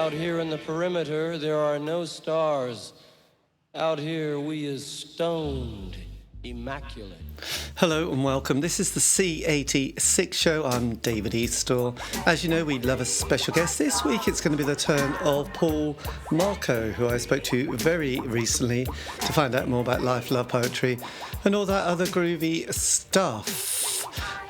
Out here in the perimeter, there are no stars. Out here, we is stoned, immaculate. Hello and welcome. This is the C86 show. I'm David Eastaugh. As you know, we love a special guest. This week it's going to be the turn of Marko, who I spoke to very recently to find out more about life, love, poetry and all that other groovy stuff.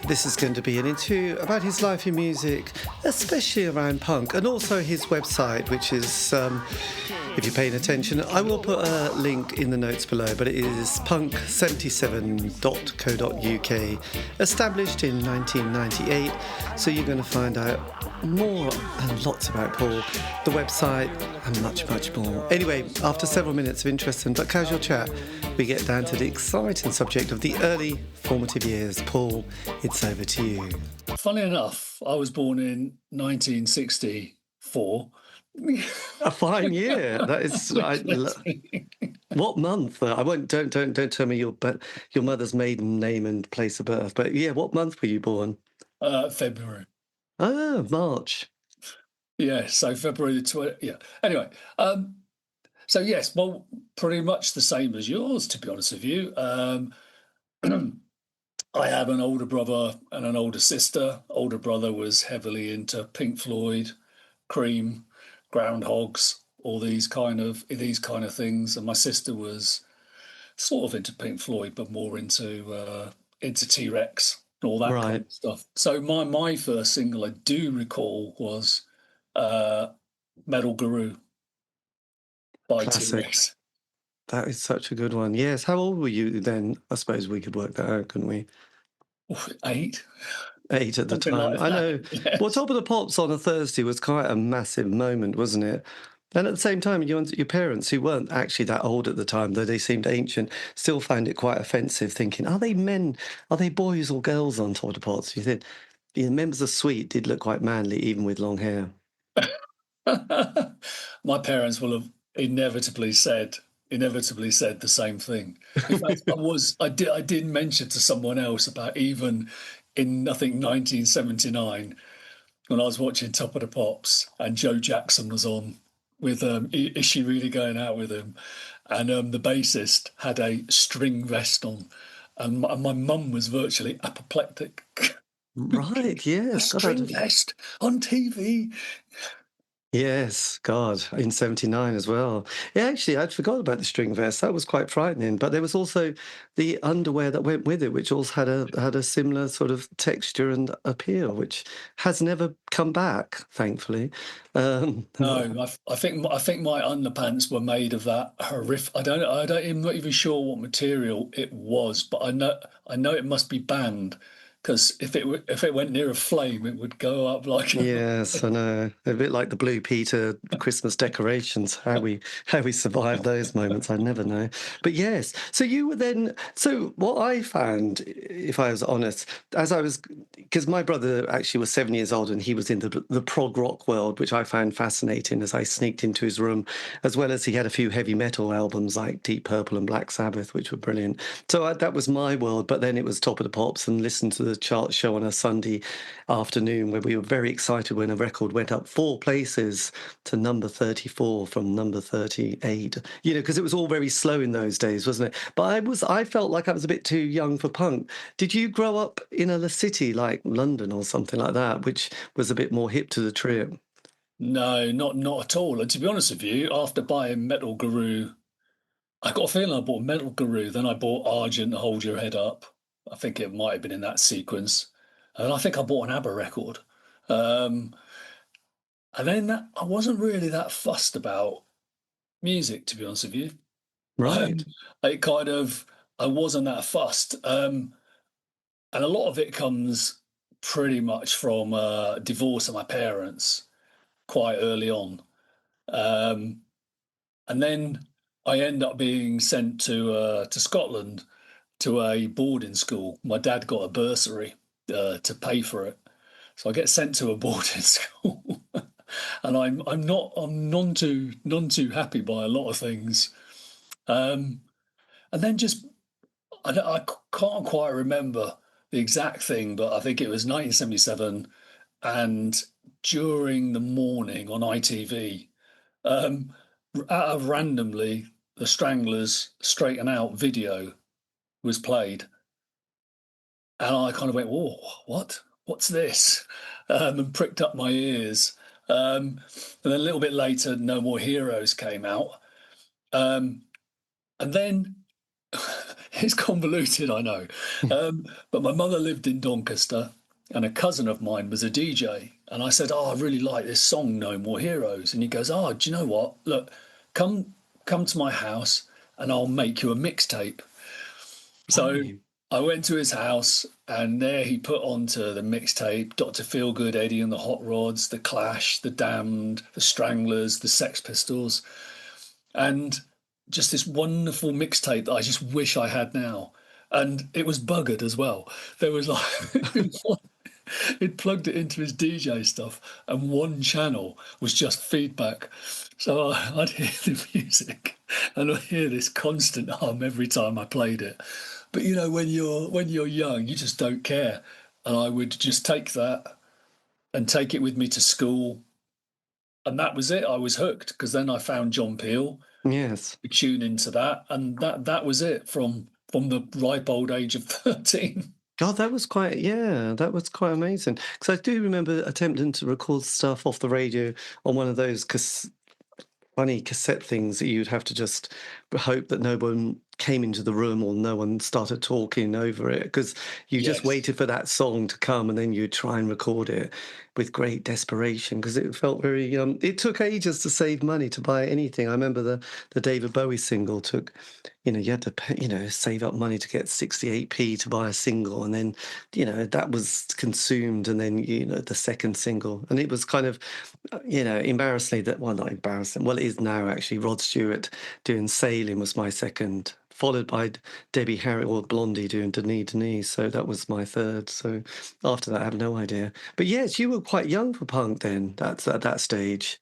This is going to be an interview about his life in music, especially around punk, and also his website, which is, if you're paying attention, I will put a link in the notes below, but it is punk77.co.uk, established in 1998, so you're going to find out more and lots about Paul, the website, and much, much more. Anyway, after several minutes of interesting but casual chat, we get down to the exciting subject of the early formative years. Paul, it's over to you. Funny enough, I was born in 1964. A fine year. That is. What month? I won't. Don't tell me your mother's maiden name and place of birth. But yeah, what month were you born? February. Oh, March. Yeah, so February the 20th. Yeah. Anyway, so yes, well, pretty much the same as yours, to be honest with you. I have an older brother and an older sister. Older brother was heavily into Pink Floyd, Cream, Groundhogs, all these kind of things, and my sister was sort of into Pink Floyd, but more into T-Rex and all that kind of stuff. So my first single I do recall was Metal Guru by T-Rex. That is such a good one. Yes. How old were you then? I suppose we could work that out, couldn't we? 8. 8 at the time. Like I know. Yes. Well, Top of the Pops on a Thursday was quite a massive moment, wasn't it? And at the same time, your parents, who weren't actually that old at the time, though they seemed ancient, still found it quite offensive, thinking, are they men? Are they boys or girls on Top of the Pops? You think the members of Sweet did look quite manly, even with long hair. My parents will have inevitably said the same thing. In fact, I did mention to someone else about even in, I think, 1979, when I was watching Top of the Pops and Joe Jackson was on with Is She Really Going Out With Him? And the bassist had a string vest on, and my mum was virtually apoplectic. Right, yes. A string vest on TV. Yes, God, in 79 as well. Yeah, actually, I'd forgot about the string vest. That was quite frightening. But there was also the underwear that went with it, which also had a similar sort of texture and appeal, which has never come back, thankfully. No, I think my underpants were made of that horrific. I'm not even sure what material it was, but I know it must be banned. Because if it went near a flame, it would go up like. Yes, I know. A bit like the Blue Peter Christmas decorations. How we survived those moments, I never know. But yes, so you were then. So what I found, if I was honest, because my brother actually was 7 years old and he was in the prog rock world, which I found fascinating as I sneaked into his room, as well as he had a few heavy metal albums like Deep Purple and Black Sabbath, which were brilliant. So that was my world. But then it was Top of the Pops and listened to the chart show on a Sunday afternoon where we were very excited when a record went up 4 places to number 34 from number 38, because it was all very slow in those days, wasn't it? But I felt like I was a bit too young for punk. Did you grow up in a city like London or something like that, which was a bit more hip to the trip? No, not at all. And to be honest with you, after buying Metal Guru, I got a feeling I bought Metal Guru, then I bought Argent, Hold Your Head Up. I think it might have been in that sequence. And I think I bought an ABBA record. And then I wasn't really that fussed about music, to be honest with you. Right. I wasn't that fussed. And a lot of it comes pretty much from divorce of my parents quite early on. And then I end up being sent to Scotland to a boarding school. My dad got a bursary to pay for it, so I get sent to a boarding school, and I'm none too happy by a lot of things, and then I can't quite remember the exact thing, but I think it was 1977, and during the morning on ITV Out of randomly, the Stranglers' Straighten Out video was played. And I kind of went, whoa, what? What's this? And pricked up my ears. And then a little bit later, No More Heroes came out. And then it's convoluted, I know. But my mother lived in Doncaster, and a cousin of mine was a DJ. And I said, oh, I really like this song, No More Heroes. And he goes, oh, do you know what? Look, come to my house and I'll make you a mixtape. So I went to his house, and there he put onto the mixtape Dr. Feelgood, Eddie and the Hot Rods, The Clash, The Damned, The Stranglers, The Sex Pistols, and just this wonderful mixtape that I just wish I had now. And it was buggered as well. There was like he'd plugged it into his DJ stuff, and one channel was just feedback. So I'd hear the music, and I'd hear this constant hum every time I played it. But you know, when you're young, you just don't care. And I would just take that and take it with me to school, and that was it. I was hooked, because then I found John Peel. Yes. Tune into that, and that was it from the ripe old age of 13. God, that was quite amazing. Because I do remember attempting to record stuff off the radio on one of those funny cassette things that you'd have to just hope that no one came into the room or no one started talking over it, because you just waited for that song to come, and then you'd try and record it with great desperation, because it felt very it took ages to save money to buy anything. I remember the David Bowie single took, you had to pay, save up money to get 68p to buy a single, and then that was consumed, and then the second single, and it was kind of embarrassingly not embarrassing, well, it is now actually. Rod Stewart doing Sailing was my second, followed by Debbie Harry or Blondie doing Denis Denis. So that was my third. So after that, I have no idea. But yes, you were quite young for punk then. That's at that stage.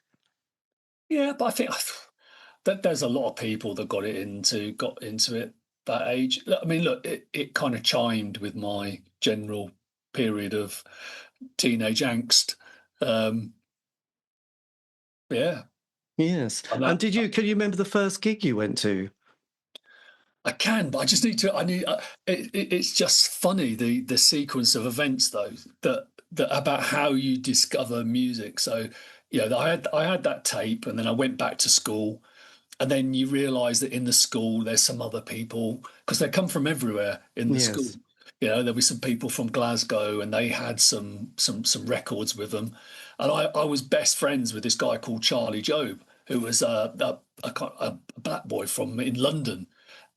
Yeah, but I think that there's a lot of people that got into it that age. I mean, look, it kind of chimed with my general period of teenage angst. Yeah. Yes. And can you remember the first gig you went to? I can, but I just need to. It's just funny, the sequence of events though, that about how you discover music. So I had that tape, and then I went back to school, and then you realise that in the school there's some other people, because they come from everywhere in the school. There'll be some people from Glasgow, and they had some records with them, and I was best friends with this guy called Charlie Jobe, who was a black boy from in London.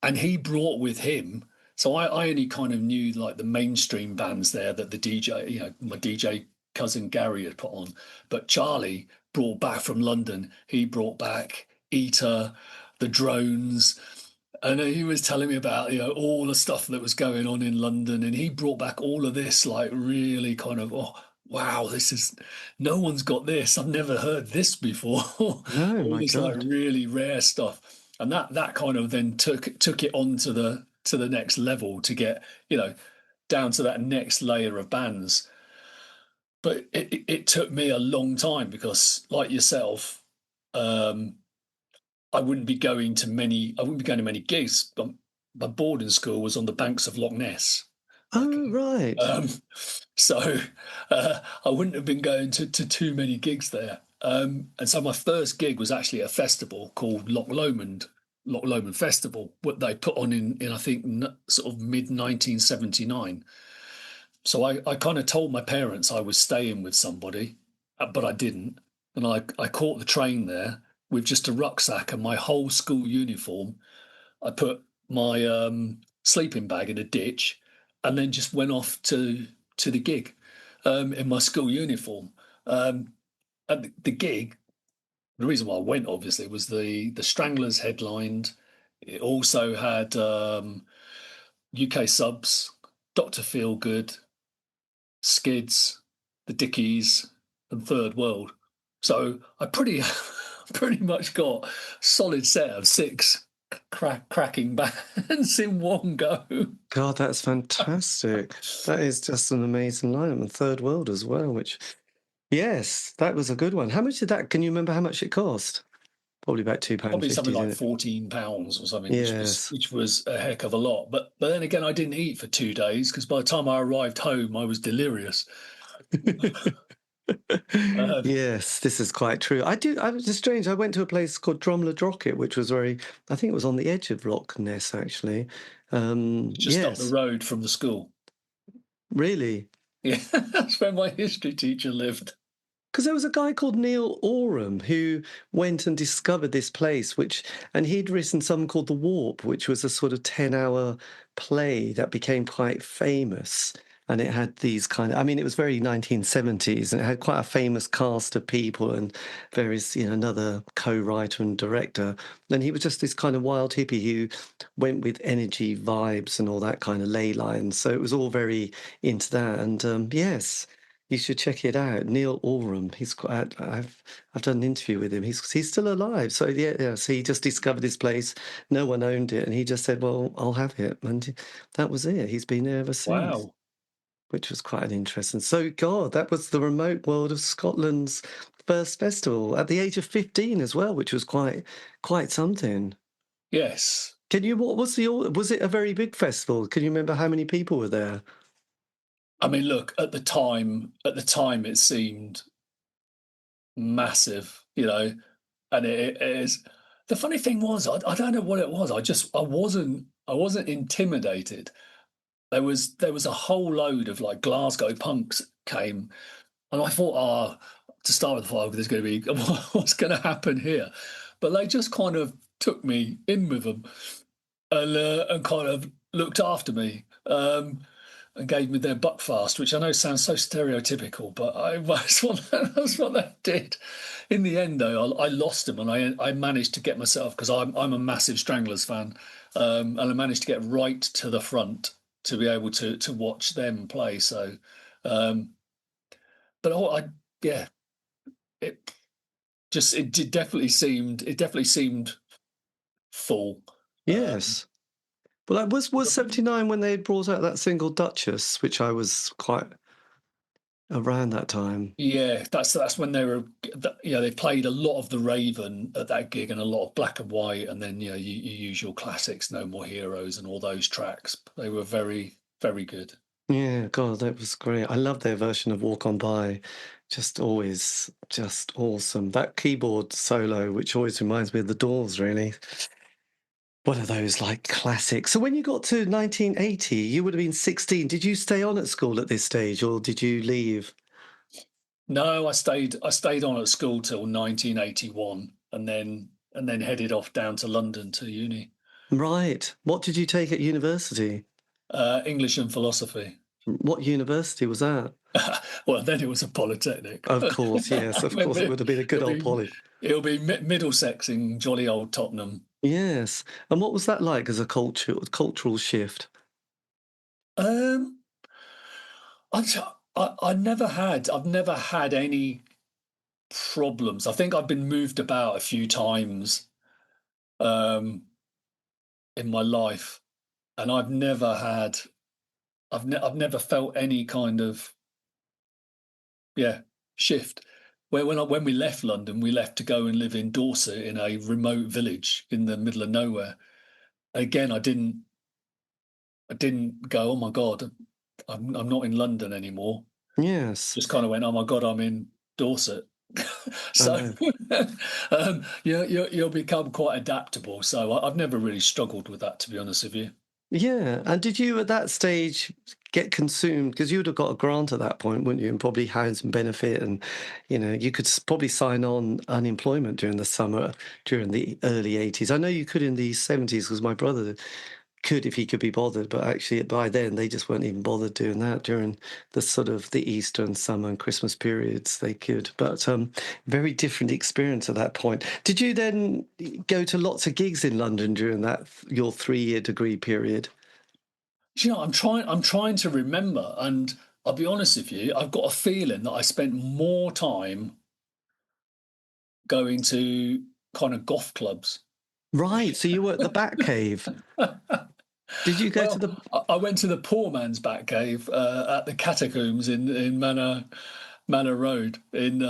And he brought with him, so I only kind of knew like the mainstream bands there that the DJ, my DJ cousin Gary had put on. But Charlie brought back from London, he brought back Eater, the Drones, and he was telling me about all the stuff that was going on in London, and he brought back all of this like really kind of, oh wow, no one's got this. I've never heard this before. Oh all this God. like really rare stuff. And that kind of then took it on to the next level, to get down to that next layer of bands. But it took me a long time, because like yourself, I wouldn't be going to many gigs. But my boarding school was on the banks of Loch Ness. Oh, right. So I wouldn't have been going to too many gigs there. And so my first gig was actually at a festival called Loch Lomond Festival, what they put on in I think sort of mid 1979. So I kind of told my parents I was staying with somebody, but I didn't. And I caught the train there with just a rucksack and my whole school uniform. I put my sleeping bag in a ditch, and then just went off to the gig in my school uniform. At the gig, the reason why I went obviously was the Stranglers headlined. It also had UK subs, Dr. Feelgood, Skids, the Dickies, and Third World. So I pretty much got a solid set of 6 cracking bands in one go. God, that's fantastic. That is just an amazing lineup, and Third World as well, which, yes, that was a good one. How much did that, can you remember how much it cost? Probably about Probably something £2.50, like didn't it? £14 or something, Yes. which was a heck of a lot. But then again, I didn't eat for 2 days because by the time I arrived home, I was delirious. Yes, this is quite true. I was just strange. I went to a place called Drumler Drocket, which was I think it was on the edge of Loch Ness, actually. Just up the Yes, road from the school. really. Yeah, that's where my history teacher lived. Because there was a guy called Neil Oram who went and discovered this place, and he'd written something called The Warp, which was a sort of 10-hour play that became quite famous. And it had these I mean, it was very 1970s, and it had quite a famous cast of people and various, another co-writer and director. And he was just this kind of wild hippie who went with energy, vibes, and all that kind of ley lines. So it was all very into that. And yes. You should check it out. Neil Oram. He's quite. I've done an interview with him. He's still alive. So yeah. So he just discovered this place. No one owned it, and he just said, "Well, I'll have it," and that was it. He's been there ever since, Wow. which was quite an interesting. So God, that was the remote world of Scotland's first festival at the age of 15 as well, which was quite something. Yes. What was it a very big festival? Can you remember how many people were there? I mean, look, at the time, it seemed massive, and it is. The funny thing was, I don't know what it was. I wasn't intimidated. There was a whole load of like Glasgow punks came, and I thought, to start with, there's going to be what's going to happen here, but they just kind of took me in with them and kind of looked after me. And gave me their buckfast, which I know sounds so stereotypical, but that's what they did. In the end, though, I lost them, and I managed to get myself, because I'm a massive Stranglers fan, and I managed to get right to the front to be able to watch them play. So, but yeah, it it definitely seemed full. Yes. Well, that was 79 when they brought out that single Duchess, which I was quite around that time. Yeah, that's when they were. They played a lot of the Raven at that gig and a lot of Black and White, and then you use your classics, No More Heroes, and all those tracks. They were very, very good. Yeah, God, that was great. I love their version of Walk On By. Just always, just awesome. That keyboard solo, which always reminds me of the Doors, really. One of those like classics. So when you got to 1980, you would have been 16. Did you stay on at school at this stage, or did you leave? No, I stayed. I stayed on at school till 1981, and then headed off down to London to uni. Right. What did you take at university? English and philosophy. What university was that? Well, then it was a polytechnic. Of course, yes, of course, it would have been a good old poly. It'll be Middlesex in jolly old Tottenham. Yes. And what was that like as a cultural shift? Um, I've never had any problems. I think I've been moved about a few times um, in my life, and I've never felt any kind of shift. When we left London, we left to go and live in Dorset in a remote village in the middle of nowhere. Again, I didn't go, oh my God, I'm not in London anymore. Yes. Just kind of went, oh my God, I'm in Dorset. So you'll become quite adaptable. So I've never really struggled with that, to be honest with you. Yeah. And did you at that stage get consumed? Because you would have got a grant at that point, wouldn't you? And probably housing benefit. And, you could probably sign on unemployment during the summer, during the early 80s. I know you could in the 70s because my brother could if he could be bothered, but actually by then they just weren't even bothered doing that during the sort of the Easter and summer and Christmas periods. They could, but very different experience at that point. Did you then go to lots of gigs in London during that your 3-year degree period? I'm trying to remember, and I'll be honest with you, I've got a feeling that I spent more time going to kind of goth clubs. Right, so you were at the Batcave. Did you go to the? I went to the poor man's Batcave at the Catacombs in Manor, Manor Road in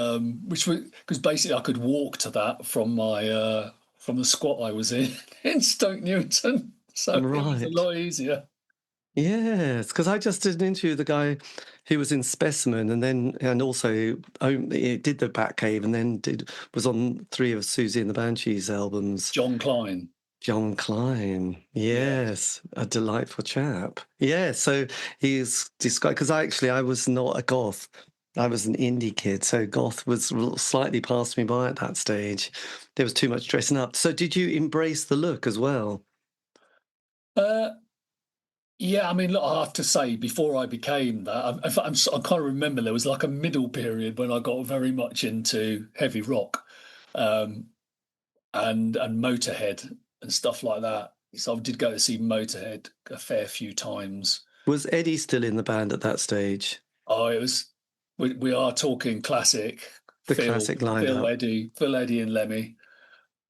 which was because basically I could walk to that from my from the squat I was in in Stoke Newington, so it was a Right. lot easier. Yes, because I just did an interview with the guy who was in Specimen, and also he did the Batcave, and then was on 3 of Susie and the Banshees albums. John Klein. John Klein, Yeah. yes, a delightful chap. Yeah, so he's described, because I was not a goth. I was an indie kid, so goth was slightly past me by at that stage. There was too much dressing up. So did you embrace the look as well? Uh, yeah, I mean, look, I have to say, before I became that, I kind of remember there was like a middle period when I got very much into heavy rock, um, and Motorhead and stuff like that. So I did go to see Motorhead a fair few times. Was Eddie still in the band at that stage? Oh, it was. We are talking classic. The classic Phil, lineup. Eddie, and Lemmy.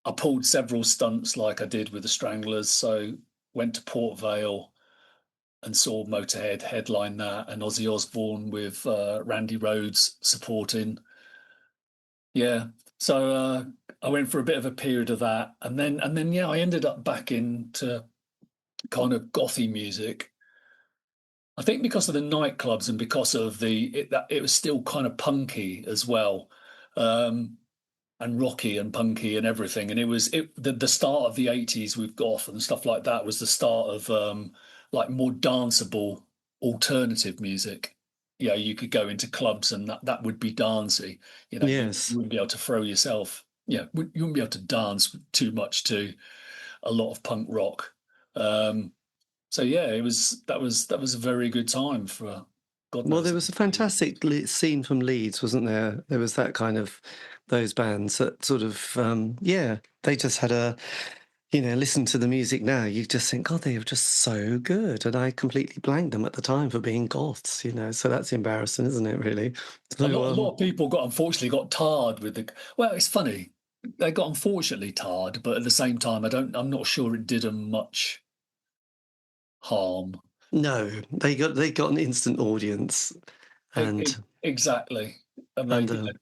I pulled several stunts like I did with the Stranglers. So went to Port Vale and saw Motorhead headline that, and Ozzy Osbourne with Randy Rhoads supporting. Yeah, so I went for a bit of a period of that, and then yeah, I ended up back into kind of gothy music. I think because of the nightclubs and because of that it was still kind of punky as well, um, and rocky and punky and everything. And the start of the '80s with goth and stuff like that was the start of like more danceable alternative music. Yeah, you could go into clubs and that would be dancey. You Yes. wouldn't be able to throw yourself. Yeah, you wouldn't be able to dance too much to a lot of punk rock. Um, so yeah, that was a very good time for God Well, knows there how was a many years. fantastic scene from Leeds, wasn't there? There was that kind of those bands that sort of yeah, they just had listen to the music now, you just think, God, they were just so good. And I completely blanked them at the time for being goths. So that's embarrassing, isn't it, really? So, A lot of people unfortunately got tarred with the. Well, it's funny. They got unfortunately tarred, but at the same time, I'm not sure it did them much harm. no, they got an instant audience. And, Exactly. And they, and,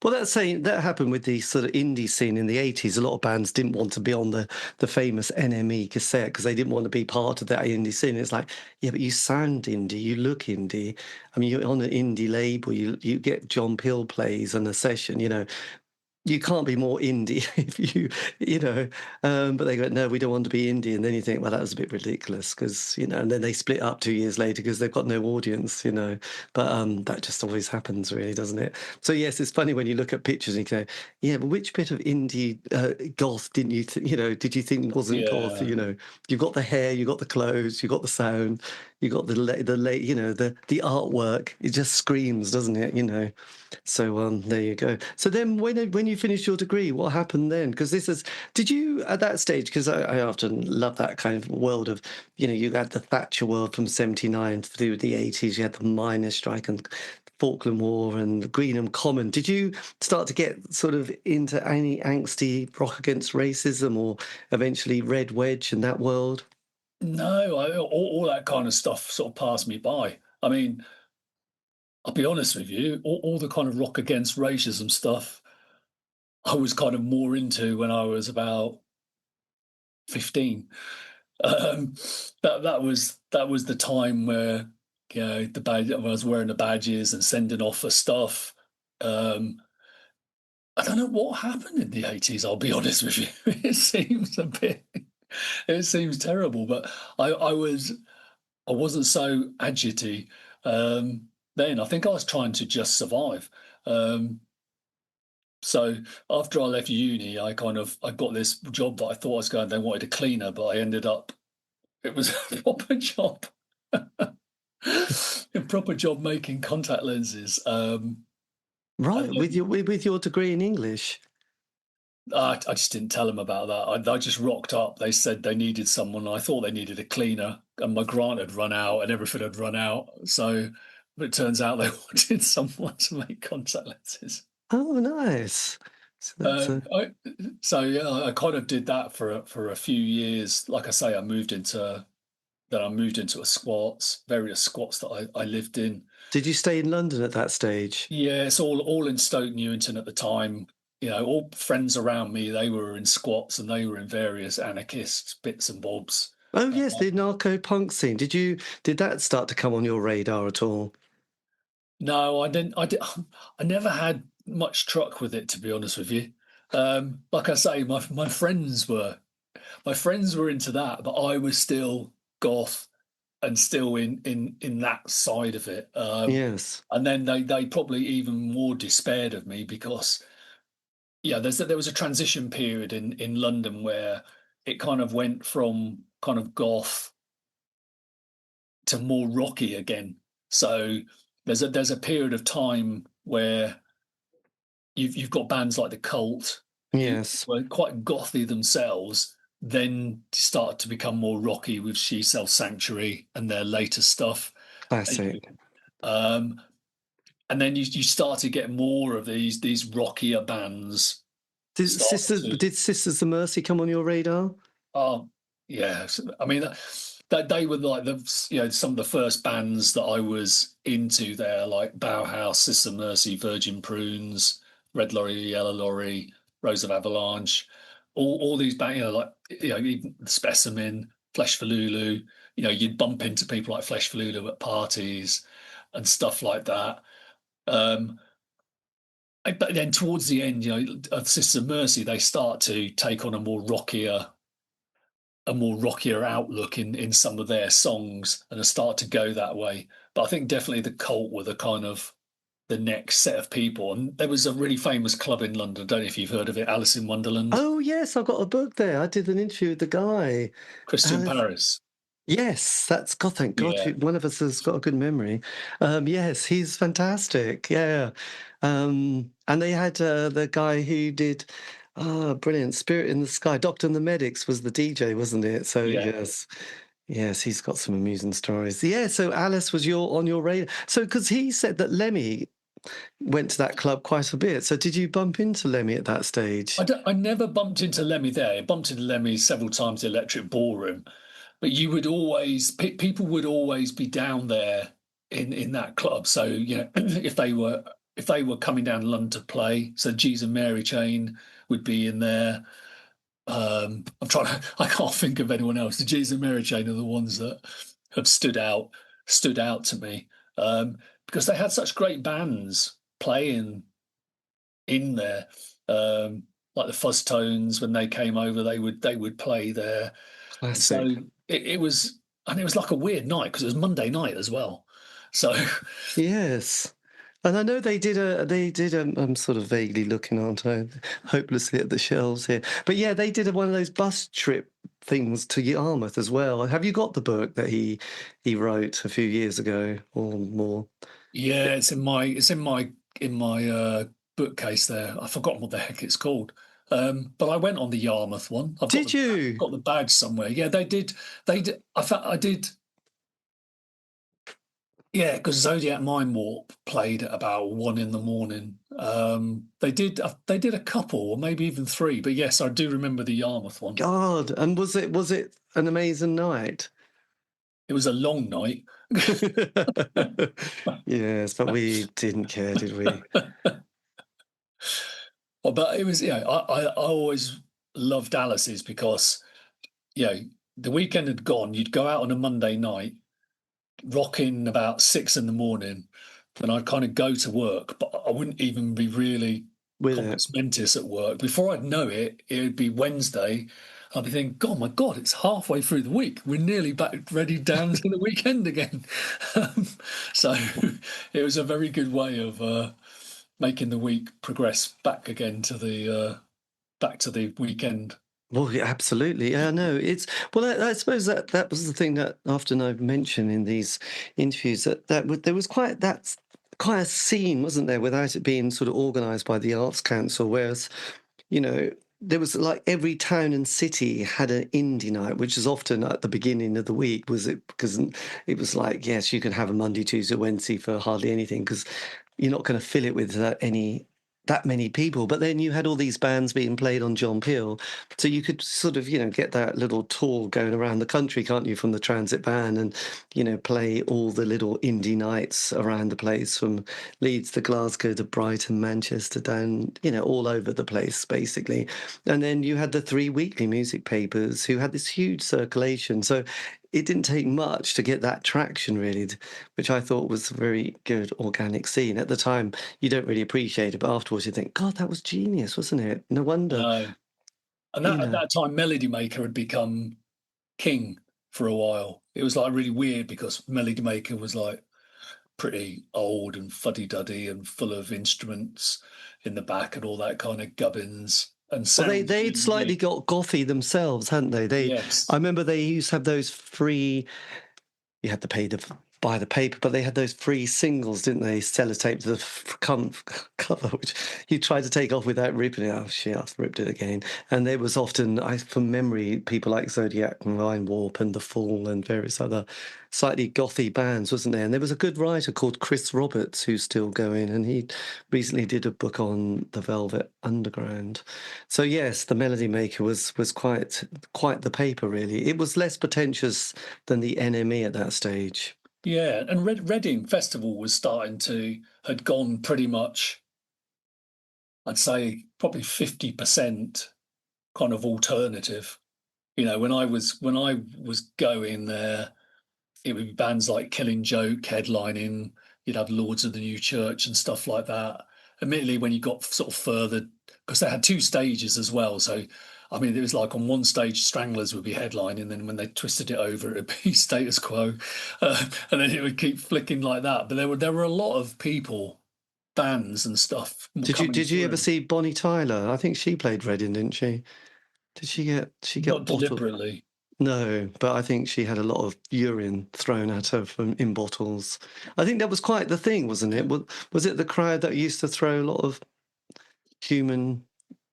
well, that happened with the sort of indie scene in the 80s. A lot of bands didn't want to be on the famous NME cassette because they didn't want to be part of that indie scene. It's like, yeah, but you sound indie, you look indie. I mean, you're on an indie label, you get John Peel plays on a session. You can't be more indie if but they go, no, we don't want to be indie. And then you think, well, that was a bit ridiculous because and then they split up 2 years later because they've got no audience. But that just always happens, really, doesn't it? So, yes, it's funny when you look at pictures and you go, yeah, but which bit of indie goth didn't did you think wasn't goth? yeah. You've got the hair, you've got the clothes, you've got the sound, you've got the artwork. It just screams, doesn't it? So there you go. So then, when you finished your degree, what happened then? Because did you at that stage? Because I often love that kind of world of, you had the Thatcher world from '79 through the '80s. You had the miners' strike and Falkland War and the Greenham Common. Did you start to get sort of into any angsty rock against racism, or eventually Red Wedge and that world? No, all that kind of stuff sort of passed me by. I mean, I'll be honest with you, all the kind of rock against racism stuff, I was kind of more into when I was about 15. Um, that was the time where the badge I was wearing the badges and sending off for stuff. Um, I don't know what happened in the '80s. I'll be honest with you. It seems terrible, but I wasn't so agity then. I think I was trying to just survive. Um, so after I left uni, I got this job that I thought I was going. They wanted a cleaner, but I ended up it was a proper job. A proper job making contact lenses. And Right, with your degree in English. I just didn't tell them about that. I just rocked up. They said they needed someone. I thought they needed a cleaner, and my grant had run out, and everything had run out. So, but it turns out they wanted someone to make contact lenses. Oh, nice. So that's Uh, I, so yeah, I kind of did that for a few years. Like I say, I moved into Then I moved into various squats that I lived in. Did you stay in London at that stage? Yeah, it's all in Stoke Newington at the time. All friends around me, they were in squats and they were in various anarchist bits and bobs. Oh Uh, yes, the narco punk scene. Did that start to come on your radar at all? no, I didn't. I never had much truck with it, to be honest with you. Like I say, my friends were into that, but I was still goth and still in that side of it. Yes, And then they probably even more despaired of me because there was a transition period in London where it kind of went from kind of goth to more rocky again. So there's a period of time where you've got bands like the Cult who yes, were quite gothy themselves, then started to become more rocky with She Self Sanctuary and their later stuff. classic. Um, and then you start to get more of these rockier bands start to. Did Sisters of Mercy come on your radar? Oh, yeah. I mean, that they were like some of the first bands that I was into there, like Bauhaus, Sister Mercy, Virgin Prunes, Red Lorry, Yellow Lorry, Rose of Avalanche, all these bands, even Specimen, Flesh for Lulu. You'd bump into people like Flesh for Lulu at parties and stuff like that. Um, but then towards the end, of Sister Mercy, they start to take on a more rockier outlook in some of their songs and start to go that way. But I think definitely the Cult were the kind of the next set of people. And there was a really famous club in London. I don't know if you've heard of it, Alice in Wonderland. Oh yes, I've got a book there. I did an interview with the guy. Christian Alice. Paris. Yes, that's God. Thank God, Yeah, one of us has got a good memory. Yes, he's fantastic. Yeah, and they had the guy who did, brilliant, Spirit in the Sky. Doctor and the Medics was the DJ, wasn't it? So yeah. yes, yes, he's got some amusing stories. Yeah, so Alice was on your radar. So because he said that Lemmy went to that club quite a bit. So did you bump into Lemmy at that stage? I never bumped into Lemmy there. I bumped into Lemmy several times at the Electric Ballroom, but you would always people would always be down there in that club. So if they were coming down to London to play, so G's and Mary Chain would be in there. I can't think of anyone else. The G's and Mary Chain are the ones that have stood out to me because they had such great bands playing in there. Like the Fuzz Tones, when they came over, they would play there, and so Classic. it was, and it was like a weird night because it was Monday night as well. So Yes. And I know I'm sort of vaguely looking, aren't I? Hopelessly at the shelves here. But yeah, they did one of those bus trip things to Yarmouth as well. Have you got the book that he wrote a few years ago or more? yeah, it's in my bookcase there. I've forgotten what the heck it's called. But I went on the Yarmouth one. I've got Did the you? got the badge somewhere. Yeah, they did. They did. I did. Yeah, because Zodiac Mind Warp played at about 1 in the morning. They did a couple, or maybe even three. But yes, I do remember the Yarmouth one. God. And was it an amazing night? It was a long night. Yes, but we didn't care, did we? Oh, but it was, I always loved Alice's because, the weekend had gone. You'd go out on a Monday night, rocking about 6 in the morning, and I'd kind of go to work, but I wouldn't even be really With it. compos mentis at work. Before I'd know it, it would be Wednesday. I'd be thinking, "God, my God, it's halfway through the week. We're nearly back, ready down to the weekend again." So it was a very good way of making the week progress back again to the weekend. Well, yeah, absolutely. Yeah, no, well. I suppose that was the thing that often I've mentioned in these interviews there was that's quite a scene, wasn't there, without it being sort of organised by the Arts Council. Whereas, there was like every town and city had an indie night, which is often at the beginning of the week. Was it because it was like, yes, you can have a Monday, Tuesday, Wednesday for hardly anything because you're not going to fill it with any that many people, but then you had all these bands being played on John Peel, so you could sort of, get that little tour going around the country, can't you, from the Transit Band, and, play all the little indie nights around the place, from Leeds to Glasgow to Brighton, Manchester, down, all over the place, basically. And then you had the 3 weekly music papers who had this huge circulation, so it didn't take much to get that traction, really, which I thought was a very good organic scene. At the time, you don't really appreciate it, but afterwards you think, God, that was genius, wasn't it? No wonder. No. And at that time, Melody Maker had become king for a while. It was like really weird because Melody Maker was like pretty old and fuddy-duddy and full of instruments in the back and all that kind of gubbins. And Well, sounds they'd really slightly weird. got gothy themselves, hadn't they? Yes. I remember they used to have those free. You had to buy the paper, but they had those free singles, didn't they? Sellotape to the cover, which you tried to take off without ripping it. Oh shit, I've ripped it again. And there was often, from memory, people like Zodiac and Vine Warp and The Fall and various other slightly gothy bands, wasn't there? And there was a good writer called Chris Roberts who's still going, and he recently did a book on the Velvet Underground. So yes, the Melody Maker was quite the paper, really. It was less pretentious than the NME at that stage. Yeah. And Reading Festival was had gone pretty much, I'd say probably 50% kind of alternative. When I was going there, it would be bands like Killing Joke headlining. You'd have Lords of the New Church and stuff like that. Admittedly, when you got sort of further, because they had 2 stages as well. So, I mean, it was like on one stage, Stranglers would be headlining, and then when they twisted it over, it would be Status Quo, and then it would keep flicking like that. But there were a lot of people, bands and stuff. Did you ever see Bonnie Tyler? I think she played Reading, didn't she? Did she get Not bottled? deliberately. No, but I think she had a lot of urine thrown at her in bottles. I think that was quite the thing, wasn't it? Was it the crowd that used to throw a lot of human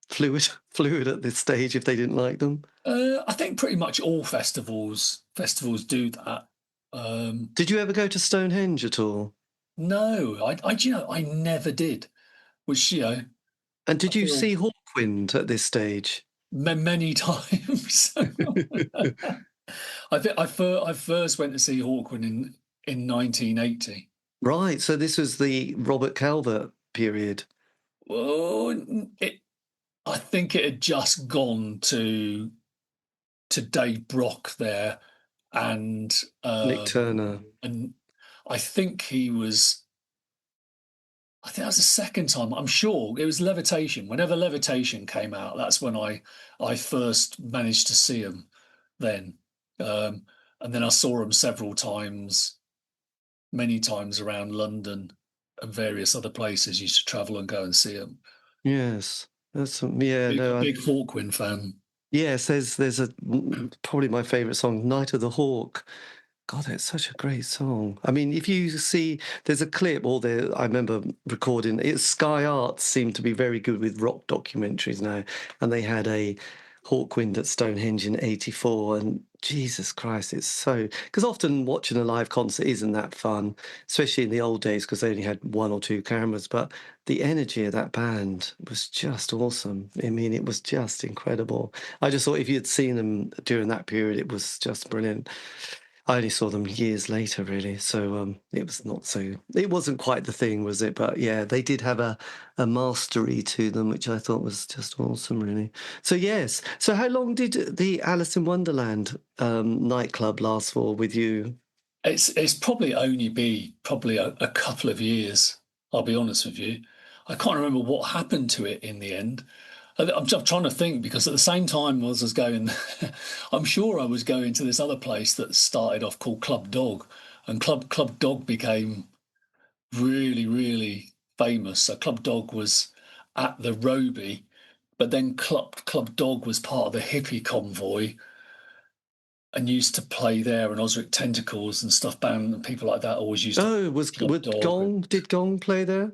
fluid at this stage if they didn't like them? I think pretty much all festivals do that. Did you ever go to Stonehenge at all? No, I never did. Which And did I you feel see Hawkwind at this stage? many times. I think I first went to see Hawkwind in 1980. Right, so this was the Robert Calvert period. Well, I think it had just gone to Dave Brock there, and Nick Turner. and I think he was. I think that was the second time. I'm sure it was Levitation. Whenever Levitation came out, that's when I first managed to see him. Then, and then I saw him several times, many times around London and various other places. Used to travel and go and see him. Yes, yeah. Big Hawkwind fan. Yes, there's probably my favourite song, "Night of the Hawk." God, it's such a great song. I mean, if you see, there's a clip, I remember recording, Sky Arts seemed to be very good with rock documentaries now, and they had a Hawkwind at Stonehenge in '84, and Jesus Christ, it's so, because often watching a live concert isn't that fun, especially in the old days, because they only had 1 or 2 cameras, but the energy of that band was just awesome. I mean, it was just incredible. I just thought if you'd seen them during that period, it was just brilliant. I only saw them years later, really, so it wasn't quite the thing, was it? But yeah, they did have a mastery to them, which I thought was just awesome, really. So yes, so how long did the Alice in Wonderland nightclub last for with you? It's probably only be a couple of years. I'll be honest with you. I can't remember what happened to it in the end. I'm trying to think because at the same time as I was going, I'm sure I was going to this other place that started off called Club Dog, and Club Dog became really, really famous. So Club Dog was at the Roby, but then Club Dog was part of the hippie convoy and used to play there, and Osric Tentacles and Stuff Band and people like that always used to. Oh, did Gong play there?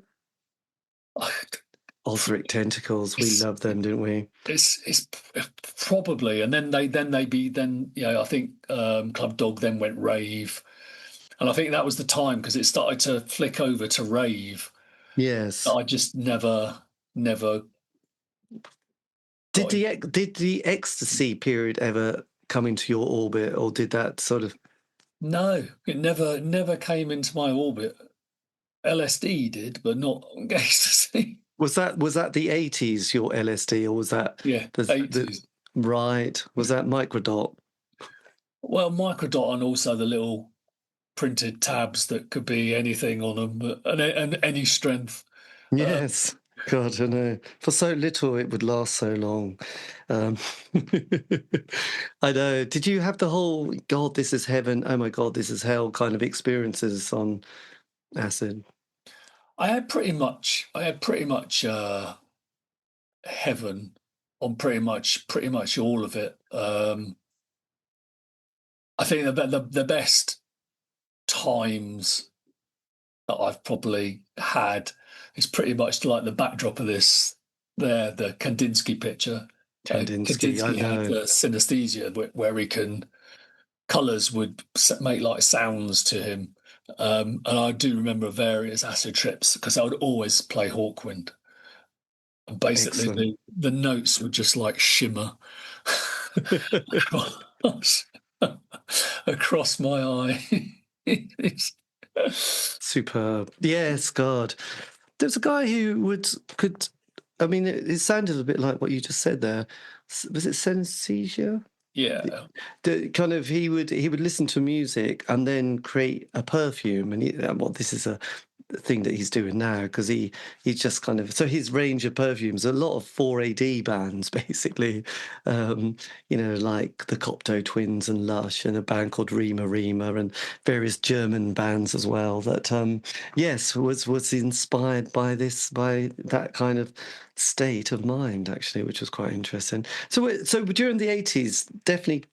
Osric Tentacles, we loved them, didn't we? It's probably, and then I think Club Dog then went rave, and I think that was the time because it started to flick over to rave. Yes, I just never never. Did the ecstasy period ever come into your orbit, or did that sort of? No, it never came into my orbit. LSD did, but not ecstasy. Was that the 80s, your LSD, or was that Yeah, the 80s. right? Was that microdot? Well, microdot, and also the little printed tabs that could be anything on them, and any strength. Yes. God, I know. For so little, it would last so long. Um, I know. Did you have the whole "God, this is heaven"? Oh my God, this is hell kind of experiences on acid? I had pretty much heaven on pretty much all of it. I think the best times that I've probably had is pretty much like the backdrop of this, the Kandinsky picture. Kandinsky, I Kandinsky had know. synesthesia, where he can colours would make like sounds to him. And I do remember various acid trips because I would always play Hawkwind. And basically, Excellent. the notes would just like shimmer across, across my eye. Superb. Yes, God. There's a guy who could. I mean, it sounded a bit like what you just said there. Was it synesthesia? Yeah. The kind of he would listen to music and then create a perfume, and well, this is a thing that he's doing now because he just kind of, so his range of perfumes, a lot of 4AD bands basically, like the Copto Twins and Lush and a band called Rima Rima and various German bands as well that yes was inspired by that kind of state of mind actually, which was quite interesting. So during the 80s, definitely,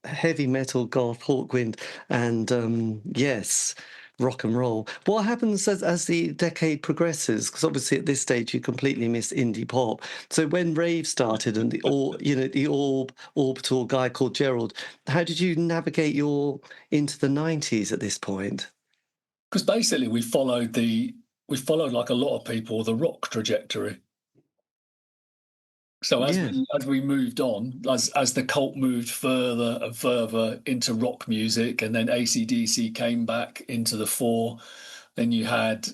heavy metal, goth, Hawkwind, and yes, rock and roll. What happens as the decade progresses? Because obviously at this stage you completely miss indie pop. So when rave started and the orbital guy called Gerald, how did you navigate into the 90s at this point? Because basically we followed like a lot of people the rock trajectory. So Yeah, as we moved on, as the cult moved further and further into rock music, and then AC/DC came back into the fore, then you had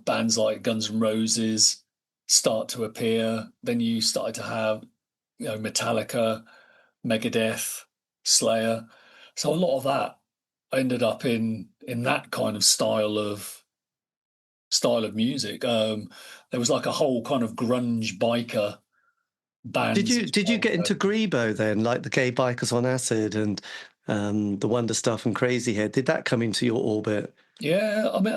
bands like Guns N' Roses start to appear. Then you started to have, Metallica, Megadeth, Slayer. So a lot of that ended up in that kind of style of music. There was like a whole kind of grunge biker did bands you as did you well. get into Grebo then, like the Gay Bikers on Acid and the Wonder Stuff and Crazy Head? Did that come into your orbit? Yeah, I mean,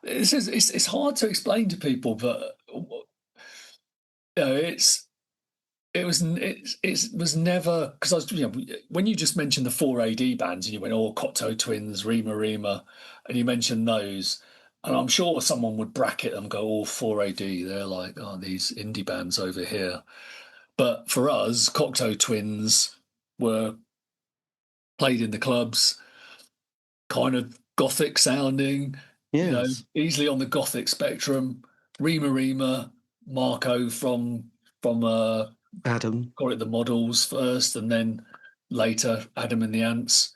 it's hard to explain to people, but it was never, because I was, when you just mentioned the 4AD bands and you went, oh, Cocteau Twins, Rima Rima, and you mentioned those, and I'm sure someone would bracket them, go, oh, 4AD, they're like, oh, these indie bands over here. But for us, Cocteau Twins were played in the clubs, kind of gothic sounding, Yes, easily on the gothic spectrum. Rima Rima, Marko from Adam. call it the Models first, and then later Adam and the Ants.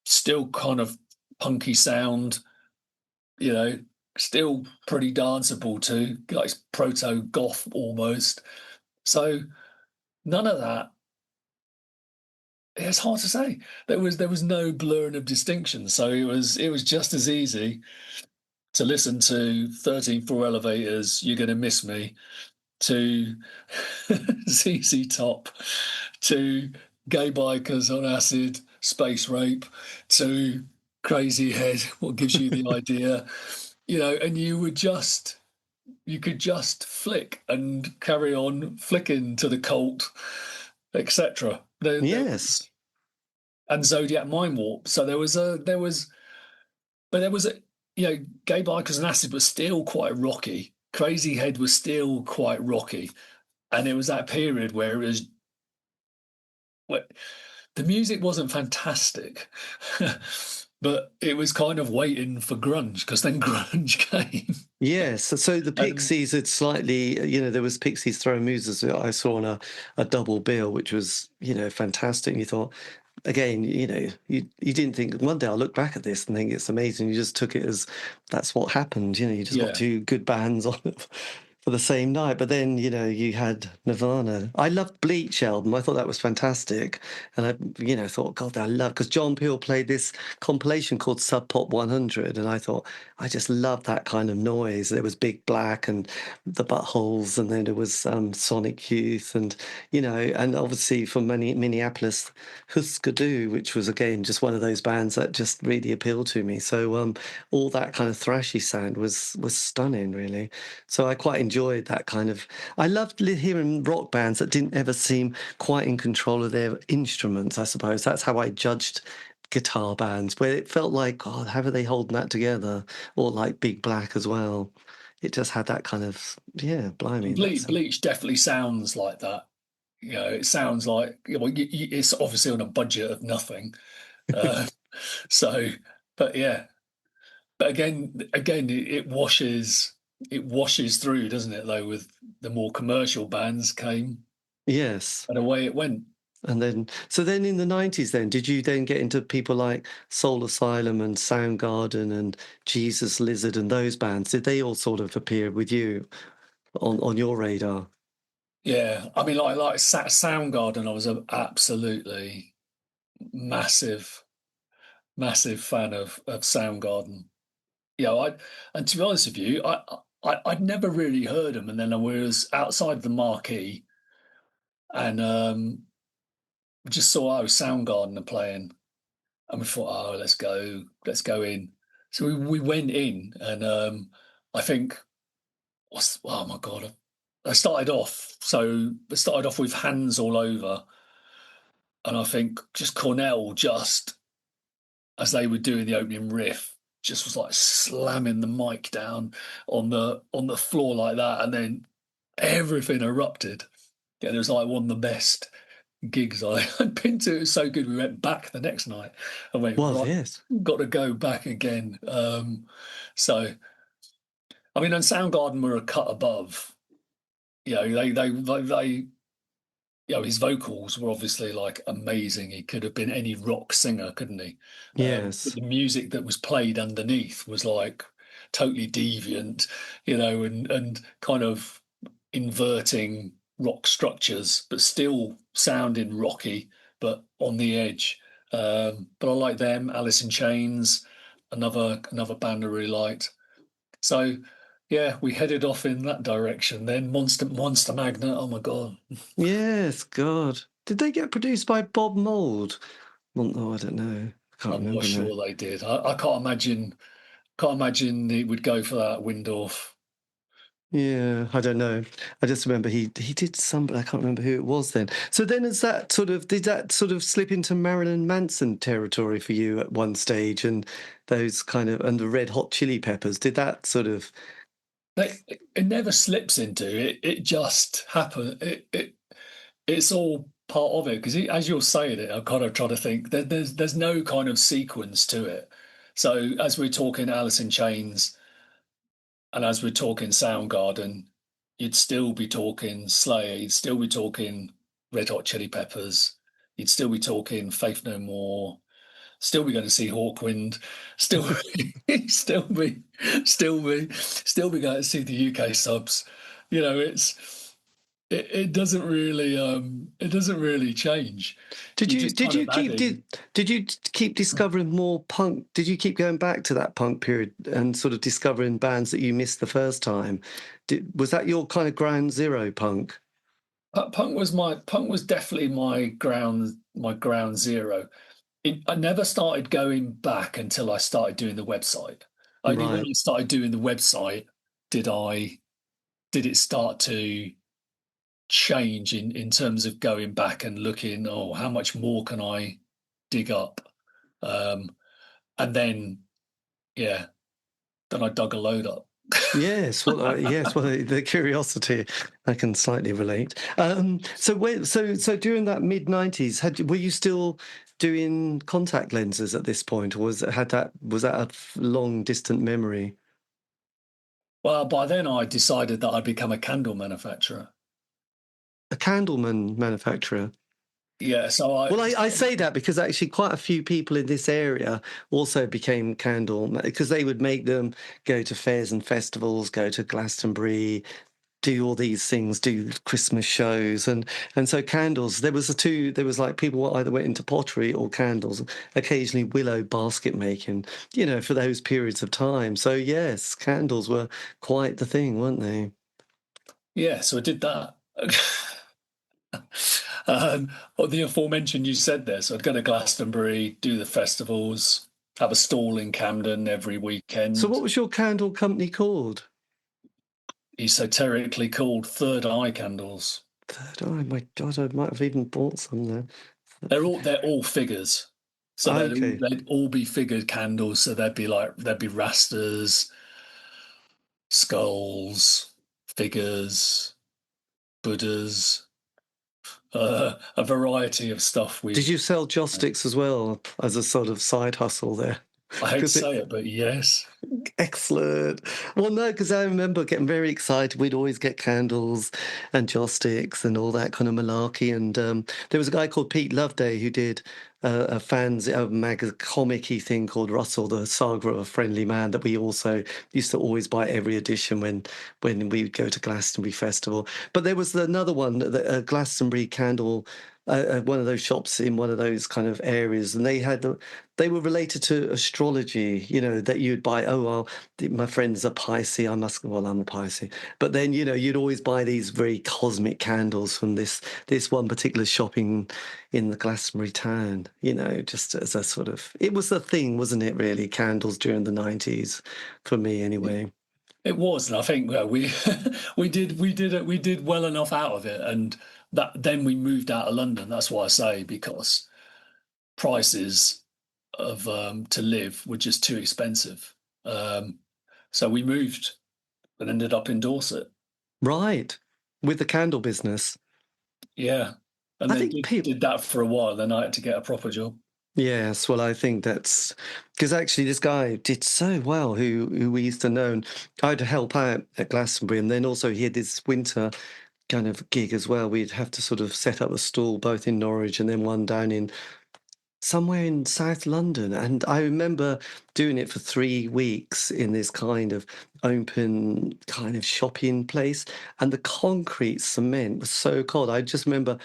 Still kind of punky sound, you know, still pretty danceable too, like proto goth almost. So none of that. It's hard to say. There was no blurring of distinction. So it was just as easy to listen to 13 Floor Elevators, You're Gonna Miss Me, to ZZ Top, to Gay Bikers on Acid, Space Rape, to Crazy Head, What Gives You the Idea, and you could just flick and carry on flicking to the Cult, etc. Yes. And Zodiac Mind Warp. So but there was Gay Bikers and Acid was still quite rocky. Crazy Head was still quite rocky, and it was that period where where the music wasn't fantastic, but it was kind of waiting for grunge, because then grunge came. Yes, so the And Pixies had slightly, there was Pixies Throwing Muses that I saw on a double bill, which was, fantastic. And you thought, again, you didn't think one day I'll look back at this and think it's amazing. You just took it as that's what happened. You just got yeah, two good bands on for the same night. But then, you had Nirvana. I loved Bleach album. I thought that was fantastic. And I, thought, God, I love, because John Peel played this compilation called Sub Pop 100. And I thought, I just love that kind of noise. There was Big Black and the Buttholes, and then there was Sonic Youth, and and obviously from Minneapolis, Husker Du, which was again just one of those bands that just really appealed to me. So all that kind of thrashy sound was stunning, really. So I quite enjoyed that kind of. I loved hearing rock bands that didn't ever seem quite in control of their instruments. I suppose that's how I judged guitar bands, where it felt like, God, how are they holding that together? Or like Big Black as well. It just had that kind of, yeah, blimey. Bleach definitely sounds like that. It sounds like, it's obviously on a budget of nothing. Uh, so, but yeah, but again, it washes through, doesn't it? Though, with the more commercial bands came, Yes. and away it went. And then, so then in the 90s, then, did you then get into people like Soul Asylum and Soundgarden and Jesus Lizard and those bands? Did they all sort of appear with you on your radar? Yeah, I mean, like Soundgarden, I was an absolutely massive, massive fan of Soundgarden. And to be honest with you, I'd never really heard them, and then I was outside the marquee, and just saw Soundgarden are playing, and we thought, let's go in. So we went in, and I think, oh my god, I started off with Hands All Over, and I think just Cornell, just as they were doing the opening riff, just was like slamming the mic down on the floor like that, and then everything erupted. Yeah, it was like one of the best gigs I'd been to. It was so good. We went back the next night and went, Was, right, yes. got to go back again. So I mean, and Soundgarden were a cut above. They his vocals were obviously like amazing. He could have been any rock singer, couldn't he? But Yes. the music that was played underneath was like totally deviant, and kind of inverting rock structures, but still sounding rocky, but on the edge. But I like them. Alice in Chains, another band I really liked. So yeah, we headed off in that direction. Then Monster Magnet. Oh my god, Yes, God. Did they get produced by Bob Mould? Well, no, I don't know. I can't I'm not remember now. sure they did. I can't imagine. Can't imagine it would go for that Windorf. Yeah, I don't know. I just remember he did some, but I can't remember who it was then. So then, did that sort of slip into Marilyn Manson territory for you at one stage, and those kind of and the Red Hot Chili Peppers? Did that sort of? It never slips into it. It just happens. It's all part of it, because as you're saying it, I'm kind of trying to think that there's no kind of sequence to it. So as we're talking Alice in Chains, and as we're talking Soundgarden, you'd still be talking Slayer, you'd still be talking Red Hot Chili Peppers, you'd still be talking Faith No More, still be going to see Hawkwind, still still be going to see the UK subs. It doesn't really change. Did You you just did kind you of add keep in. did you keep discovering more punk? Did you keep going back to that punk period and sort of discovering bands that you missed the first time? Was that your kind of ground zero punk? Punk was definitely my ground zero. I never started going back until I started doing the website. Only when Right. I started doing the website did it start to change in terms of going back and looking, oh, how much more can I dig up? Um, and then, yeah, then I dug a load up. Yes, the curiosity I can slightly relate. So during that mid-90s, were you still doing contact lenses at this point, or was that a long distant memory? Well, by then I decided that I'd become a candle manufacturer. A candleman manufacturer. Yeah, so Well, I say that because actually quite a few people in this area also became because they would make them, go to fairs and festivals, go to Glastonbury, do all these things, do Christmas shows, and so candles. There was like people either went into pottery or candles, occasionally willow basket making, for those periods of time. So yes, candles were quite the thing, weren't they? yeah, so I did that. What the aforementioned you said there. So I'd go to Glastonbury, do the festivals, have a stall in Camden every So weekend. what was your candle company called? Esoterically called Third Eye Candles. Third Eye, my God, I might have even bought some there. They're all figures. So Okay. they'd all be figured candles. So there'd be rasters, skulls, figures, Buddhas, a variety of stuff. Did you sell joss sticks as well as a sort of side hustle there? I hate to Because say it, but yes. excellent. Well, no, because I remember getting very excited. We'd always get candles and joss sticks and all that kind of malarkey. And there was a guy called Pete Loveday who did a comic-y thing called Russell, the Saga of a Friendly Man, that we also used to always buy every edition when we would go to Glastonbury Festival. But there was another one, the Glastonbury Candle. One of those shops in one of those kind of areas, and they were related to astrology, that you'd buy. Oh, well, my friend's a Pisces. I'm a Pisces. But then, you'd always buy these very cosmic candles from this one particular shopping in the Glastonbury town, just as a sort of, it was a thing, wasn't it, really? Candles during the 90s, for me anyway. It was, and I think we we did well enough out of it, and that then we moved out of London. That's why I say, because prices of to live were just too expensive. So we moved and ended up in Dorset. Right. With the candle business. Yeah, and I then think people. did that for a while. Then I had to get a proper job. Yes, well, I think that's because actually this guy did so well, who we used to know, and I had to help out at Glastonbury, and then also he had this winter kind of gig as well. We'd have to sort of set up a stall both in Norwich and then one down in somewhere in South London, and I remember doing it for 3 weeks in this kind of open kind of shopping place, and the concrete cement was so cold. I just remember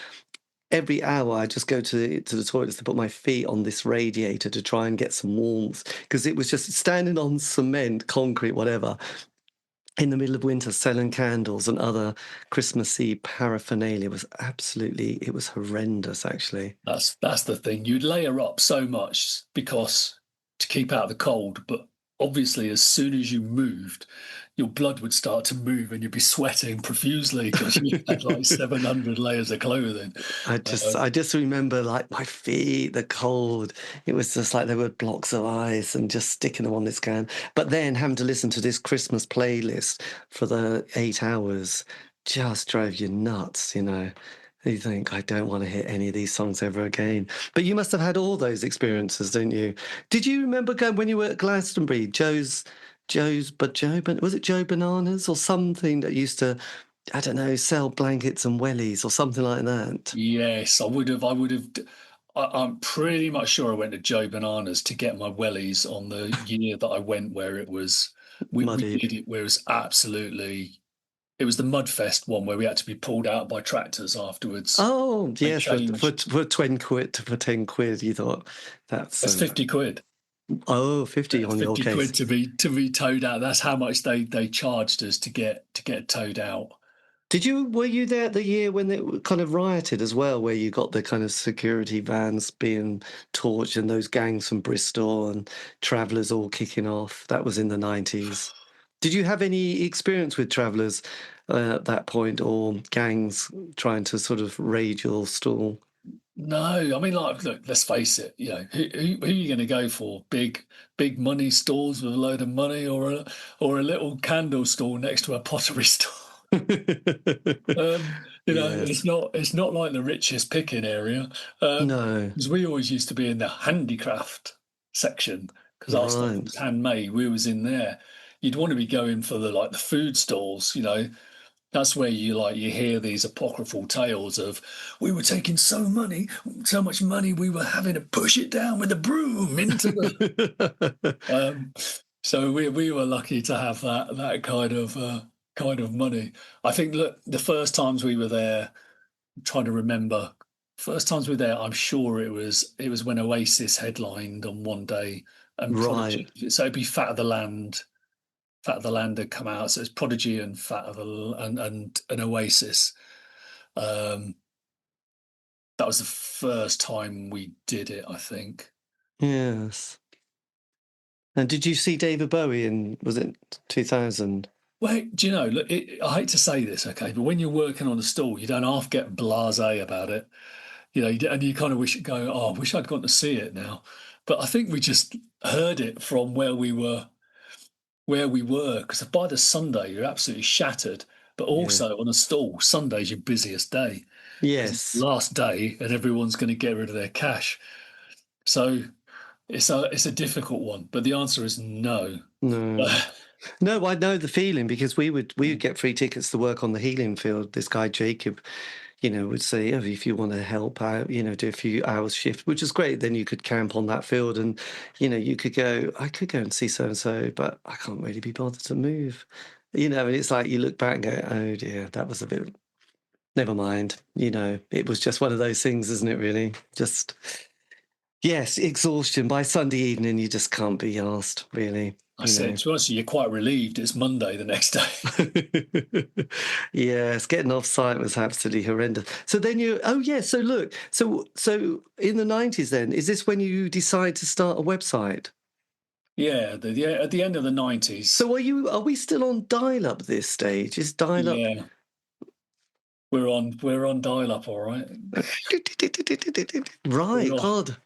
every hour I just go to the toilets to put my feet on this radiator to try and get some warmth because it was just standing on cement, concrete, whatever, in the middle of winter selling candles and other Christmassy paraphernalia it was horrendous actually. That's the thing. You'd layer up so much because to keep out the cold, but obviously as soon as you moved, your blood would start to move and you'd be sweating profusely because you had like 700 layers of clothing. Uh, I just remember like my feet, the cold. It was just like there were blocks of ice and just sticking them on this can. But then having to listen to this Christmas playlist for the 8 hours just drove you nuts, You think, I don't want to hear any of these songs ever again. But you must have had all those experiences, didn't you? Did you remember going when you were at Glastonbury, was it Joe Bananas or something that used to, I don't know, sell blankets and wellies or something like that? yes, I would have. I'm pretty much sure I went to Joe Bananas to get my wellies on the year that I went, where it was we Muddy. did it where it was absolutely. It was the Mudfest one where we had to be pulled out by tractors afterwards. Oh, They yes, changed. for 20 quid, for 10 quid, you thought that's, That's 50 quid. 50 on your 50 case. quid to be towed out. That's how much they charged us to get towed out. Were you there the year when it kind of rioted as well, where you got the kind of security vans being torched and those gangs from Bristol and travellers all kicking off? That was in the 90s. Did you have any experience with travellers at that point or gangs trying to sort of raid your stall? No, I mean, like, look, let's face it. You know, who are you going to go for? Big money stores with a load of money, or a little candle store next to a pottery store? You know, Yes. it's not like the richest picking area. No. Because we always used to be in the handicraft section because our stuff was Right. handmade. We was in there. You'd want to be going for the food stalls, you know. That's where you hear these apocryphal tales of we were taking so much money, we were having to push it down with a broom into the. Um, so we were lucky to have that kind of money. I think, look, the first times we were there, I'm trying to remember, first times we were there, I'm sure it was when Oasis headlined on one day and Right. Prodigy. So it'd be Fat of the Land. Fat of the Land had come out, so it's Prodigy and Fat of the and Oasis. Um, that was the first time we did it, I think. Yes. And did you see David Bowie in, was it 2000? Well, do you know? Look, I hate to say this, okay, but when you're working on a stall, you don't half get blasé about it, you know, and you kind of oh, I wish I'd gone to see it now. But I think we just heard it from where we were, because by the Sunday you're absolutely shattered. But Yeah. also on a stall, Sunday's your busiest day because it's the Yes. last day and everyone's going to get rid of their cash. So it's a difficult one, but the answer is no. No. No, I know the feeling because we would get free tickets to work on the healing field. This guy Jacob, would say, oh, if you want to help out, do a few hours shift, which is great. Then you could camp on that field and, you could go, I could go and see so and so, but I can't really be bothered to move. And it's like you look back and go, oh dear, that was a bit, never mind. It was just one of those things, isn't it, really? Just, yes, exhaustion. By Sunday evening, you just can't be asked, really. I said, to be honest, you're quite relieved it's Monday the next day. Yes, getting off site was absolutely horrendous. So then so look, so in the 90s then, is this when you decide to start a website? Yeah, at the end of the 90s. So are we still on dial-up at this stage? Is dial-up Yeah, we're on dial-up, all right. right, God.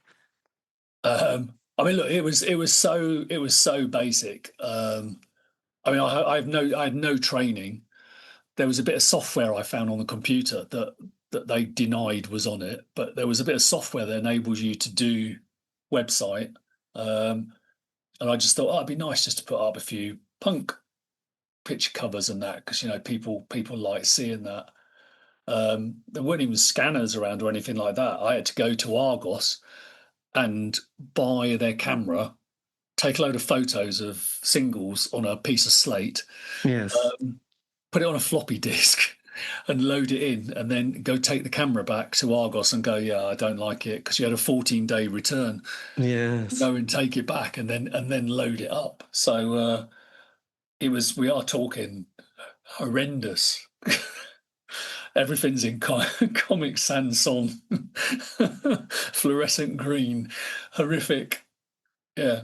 I mean, look, it was so basic. I mean, I had no training. There was a bit of software I found on the computer that they denied was on it, but there was a bit of software that enables you to do website. And I just thought, oh, it'd be nice just to put up a few punk picture covers and that, because people like seeing that. There weren't even scanners around or anything like that. I had to go to Argos and buy their camera, take a load of photos of singles on a piece of slate, Yes. put it on a floppy disk and load it in, and then go take the camera back to Argos and go, yeah, I don't like it, because you had a 14-day return. Yes. Go and take it back and then load it up. So we are talking horrendous. Everything's in Comic Sans on fluorescent green, horrific. Yeah,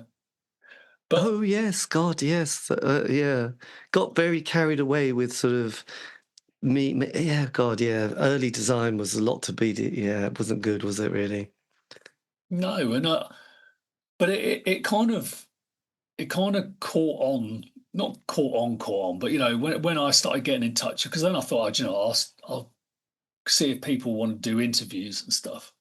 but Oh yes, God, yes. Yeah. Got very carried away with sort of yeah, God, yeah. Early design was a lot to beat it. Yeah, it wasn't good, was it really? no, and but it kind of caught on, not caught on, but when I started getting in touch, because then I thought, I'll see if people want to do interviews and stuff.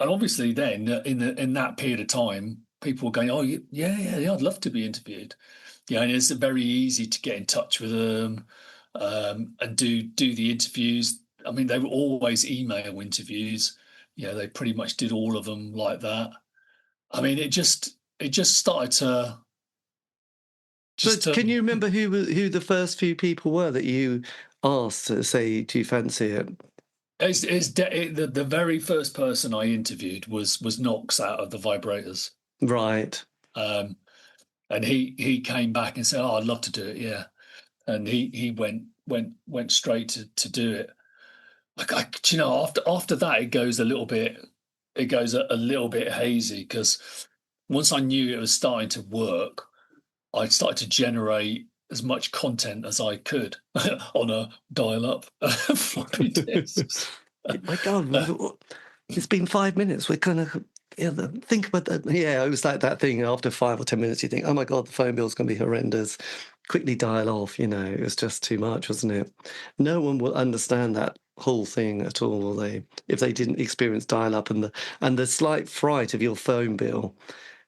And obviously, then in that period of time, people were going, "Oh, yeah, I'd love to be interviewed." Yeah, and it's very easy to get in touch with them and do the interviews. I mean, they were always email interviews. Yeah, they pretty much did all of them like that. I mean, it just started to So just to. can you remember who the first few people were that you asked to say, do you fancy it? The very first person I interviewed was Knox out of the Vibrators. Right. Um, and he came back and said, "Oh, I'd love to do it, yeah." And he went straight to do it. Like, after that, it goes a little bit hazy, because once I knew it was starting to work, I started to generate as much content as I could on a dial-up floppy disks. My God, It's been 5 minutes. We're going to think about that. Yeah, it was like that thing. After 5 or 10 minutes, you think, oh my God, the phone bill's going to be horrendous. Quickly dial off, it was just too much, wasn't it? No one will understand that whole thing at all, will they? If they didn't experience dial up and the slight fright of your phone bill,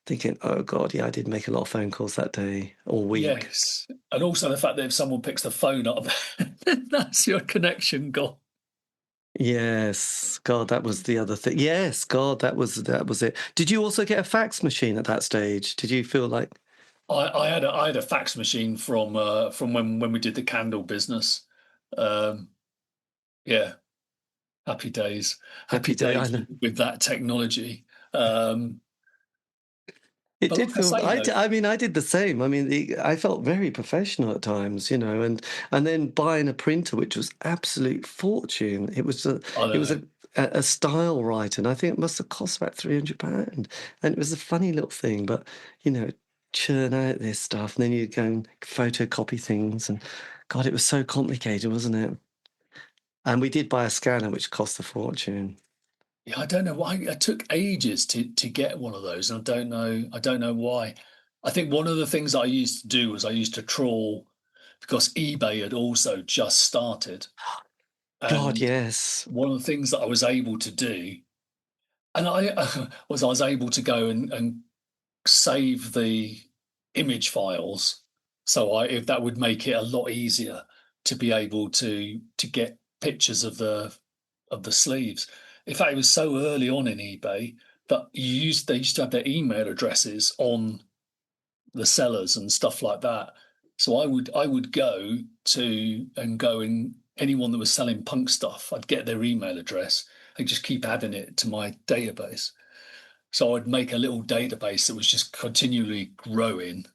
thinking, oh God, yeah, I did make a lot of phone calls that day or week. Yes. And also the fact that if someone picks the phone up, that's your connection gone. Yes, God, that was the other thing. Yes, God, that was it. Did you also get a fax machine at that stage? Did you feel like I had a fax machine from when we did the candle business. Yeah, happy days. happy day? I know. With that technology. Um, It but did like I feel. say, though, I mean, I did the same. I mean, I felt very professional at times, and then buying a printer, which was absolute fortune. It was I it don't was know. a style writer, and I think it must have cost about £300. And it was a funny little thing, but churn out this stuff, and then you go and photocopy things, and God, it was so complicated, wasn't it? And we did buy a scanner, which cost a fortune. Yeah, I don't know why it took ages to get one of those, and I don't know why. I think one of the things I used to do was I used to trawl because eBay had also just started, God, and yes, one of the things that I was able to do, and I I was able to go and save the image files, so if that would make it a lot easier to be able to get pictures of the sleeves. In fact, it was so early on in eBay that they used to have their email addresses on the sellers and stuff like that. So I would go and anyone that was selling punk stuff, I'd get their email address and just keep adding it to my database. So I'd make a little database that was just continually growing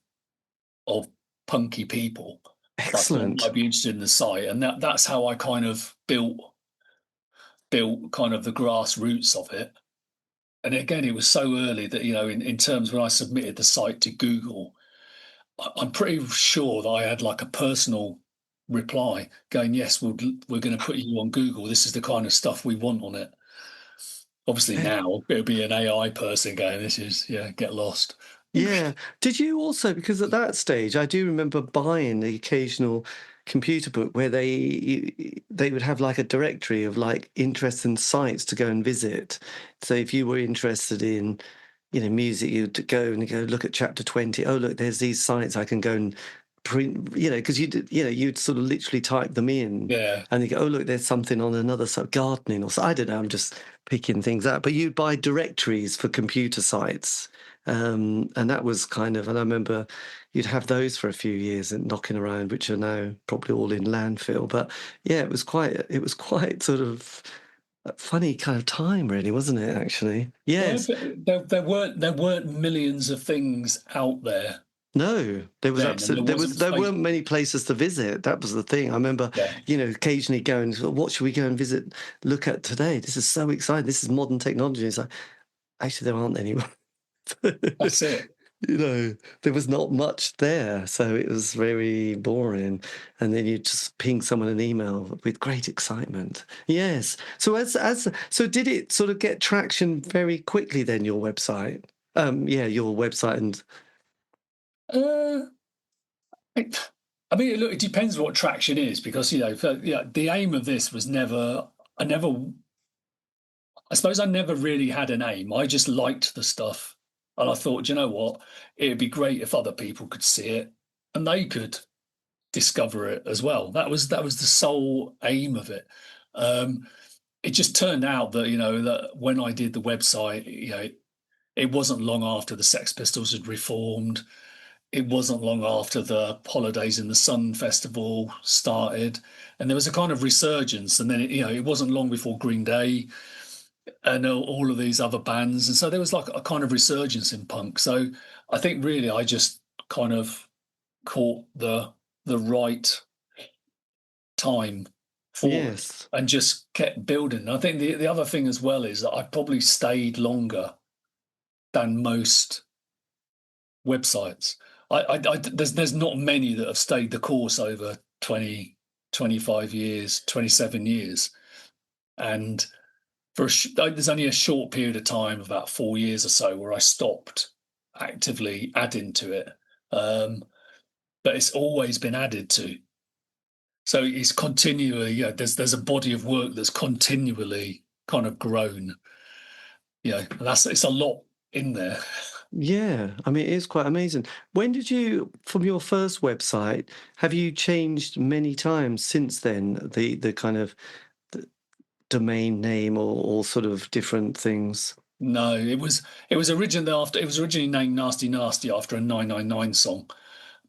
of punky people that I thought excellent. might be interested in the site, and that's how I kind of built kind of the grassroots of it. And again, it was so early that, in terms when I submitted the site to Google, I'm pretty sure that I had like a personal reply going, yes, we're going to put you on Google. This is the kind of stuff we want on it. Obviously now it'll be an AI person going, this is, yeah, get lost. Yeah. Did you also, because at that stage, I do remember buying the occasional computer book where they would have like a directory of like interests and sites to go and visit. So if you were interested in, music, you'd go and go look at chapter 20. Oh, look, there's these sites I can go and print, because you'd sort of literally type them in. Yeah. And you go, oh, look, there's something on another site, gardening or so. I don't know, I'm just picking things out. But you'd buy directories for computer sites. And that was kind of, and I remember you'd have those for a few years and knocking around, which are now probably all in landfill. But yeah, it was quite sort of a funny kind of time, really, wasn't it? Actually, Well, yes. there weren't millions of things out there No, there was then, and there absolutely wasn't there weren't Facebook. many places to visit. That was the thing. I remember, Yeah, occasionally going, what should we go and visit, look at today? This is so exciting. This is modern technology. It's like, actually, there aren't any. that's it. There was not much there, so it was very boring. And then you just ping someone an email with great excitement. Yes. So so did it sort of get traction very quickly then, your website? Yeah, your website and Uh, I mean, look, it depends what traction is because the aim of this was never. I never. I suppose I never really had an aim. I just liked the stuff, and I thought, you know what, it'd be great if other people could see it and they could discover it as well. That was the sole aim of it. Um, it just turned out that that when I did the website, it wasn't long after the Sex Pistols had reformed. It wasn't long after the Holidays in the Sun festival started, and there was a kind of resurgence. And then it wasn't long before Green Day and all of these other bands, and so there was like a kind of resurgence in punk. So I think really I just kind of caught the right time for it yes. and just kept building. I think the other thing as well is that I probably stayed longer than most websites. There's not many that have stayed the course over 20, 25 years, 27 years. And there's only a short period of time, about 4 years or so, where I stopped actively adding to it. But it's always been added to. So it's continually, there's a body of work that's continually kind of grown. And it's a lot in there. Yeah, I mean, it is quite amazing. When did you, from your first website, have you changed many times since then, the kind of the domain name or sort of different things? No, it was originally named Nasty Nasty after a 999 song.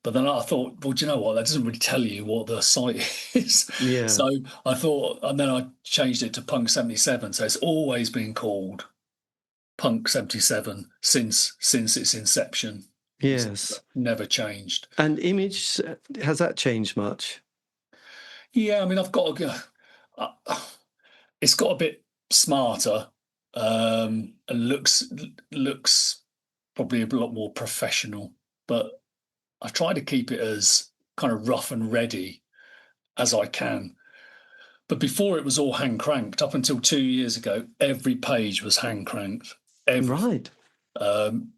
But then I thought, well, do you know what? That doesn't really tell you what the site is. Yeah. So I thought, and then I changed it to Punk77. So it's always been called Punk77 since its inception. It's Yes. never changed. And image, has that changed much? Yeah, I mean, it's got a bit smarter, and looks probably a lot more professional. But I try to keep it as kind of rough and ready as I can. But before, it was all hand cranked. Up until 2 years ago, every page was hand cranked. Right.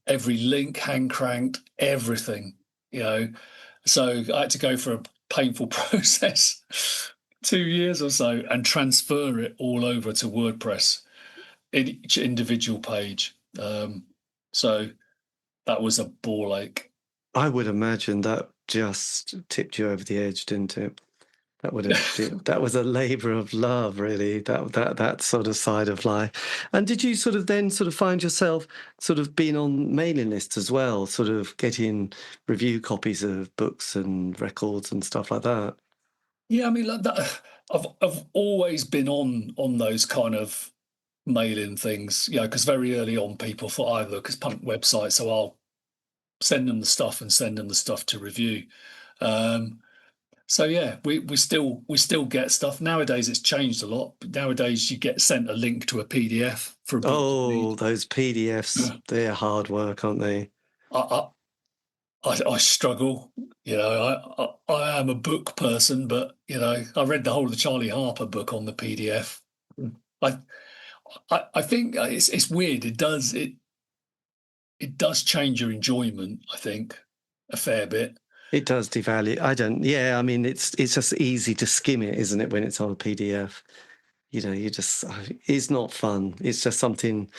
Every link hand cranked, everything. So I had to go for a painful process, 2 years or so, and transfer it all over to WordPress in each individual page. So that was a ball ache. I would imagine that just tipped you over the edge, didn't it? That was a labour of love, really. That sort of side of life. And did you sort of then sort of find yourself sort of being on mailing lists as well, sort of getting review copies of books and records and stuff like that? Yeah, I mean, like that. I've always been on those kind of mailing things, because very early on people thought, either because punk website, so I'll send them the stuff and send them the stuff to review. So yeah, we still get stuff. Nowadays it's changed a lot. Nowadays you get sent a link to a PDF for a book you Oh, need. those PDFs, they're hard work, aren't they? I, I struggle. I am a book person, but I read the whole of the Charlie Harper book on the PDF. I I think it's weird. It does change your enjoyment, I think, a fair bit. It does devalue. Yeah, I mean, it's just easy to skim it, isn't it, when it's on a PDF? It's not fun. It's just something.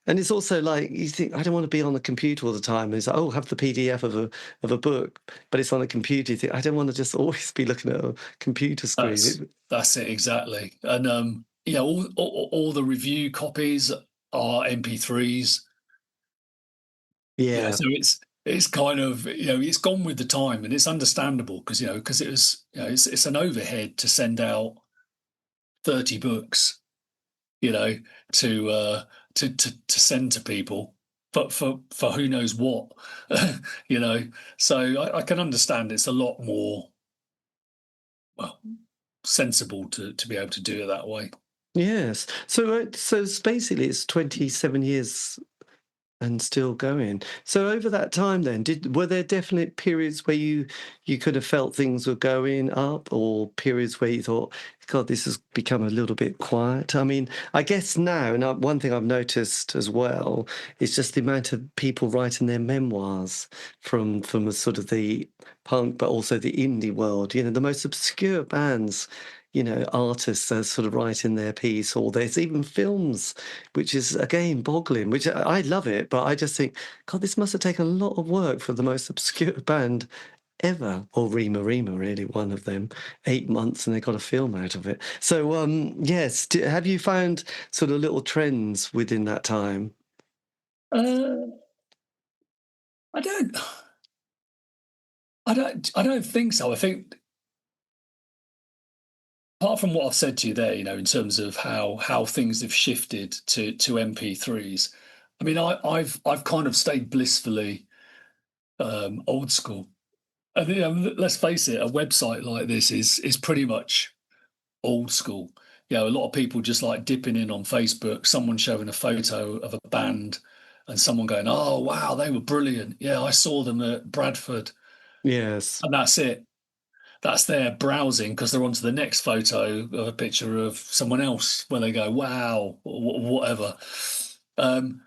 And it's also like, you think, I don't want to be on the computer all the time. It's like, oh, have the PDF of a book, but it's on a computer. You think, I don't want to just always be looking at a computer screen. That's it, exactly. And all the review copies are MP3s. Yeah, So it's kind of it's gone with the time, and it's understandable because it was it's an overhead to send out 30 books, you know, to send to people, but for who knows what, you know. So I can understand it's a lot more, well, sensible to be able to do it that way. yes. So basically, it's 27 years and still going. So over that time then, were there definite periods where you could have felt things were going up, or periods where you thought, God, this has become a little bit quiet? I mean, I guess now, and one thing I've noticed as well is just the amount of people writing their memoirs from a sort of the punk, but also the indie world. The most obscure bands, artists are sort of writing their piece, or there's even films, which is again boggling, which I love it, but I just think, God, this must have taken a lot of work for the most obscure band ever, or Rima Rima, really, one of them, 8 months, and they got a film out of it. So, yes, have you found sort of little trends within that time? Uh, I don't, I don't think so. I think, apart from what I've said to you there, in terms of how things have shifted to MP3s. I mean, I've kind of stayed blissfully old school. And let's face it, a website like this is pretty much old school. A lot of people just like dipping in on Facebook, someone showing a photo of a band, and someone going, "Oh wow, they were brilliant. Yeah, I saw them at Bradford," Yes. and that's it. that's their browsing because they're onto the next photo of a picture of someone else where they go, wow, whatever. Um,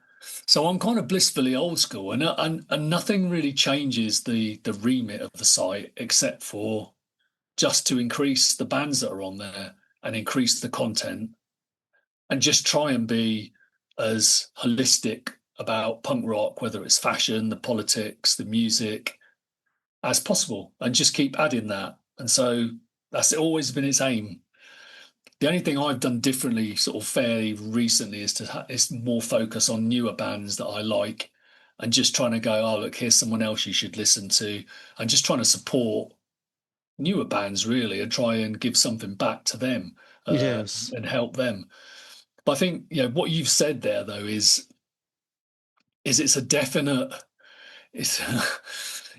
so I'm kind of blissfully old school, and nothing really changes the remit of the site except for just to increase the bands that are on there and increase the content and just try and be as holistic about punk rock, whether it's fashion, the politics, the music, as possible, and just keep adding that. And so that's always been its aim. The only thing I've done differently, sort of fairly recently, is more focus on newer bands that I like, and just trying to go, oh look, here's someone else you should listen to, and just trying to support newer bands really, and try and give something back to them Yes. and help them. But I think what you've said there though is it's a definite. It's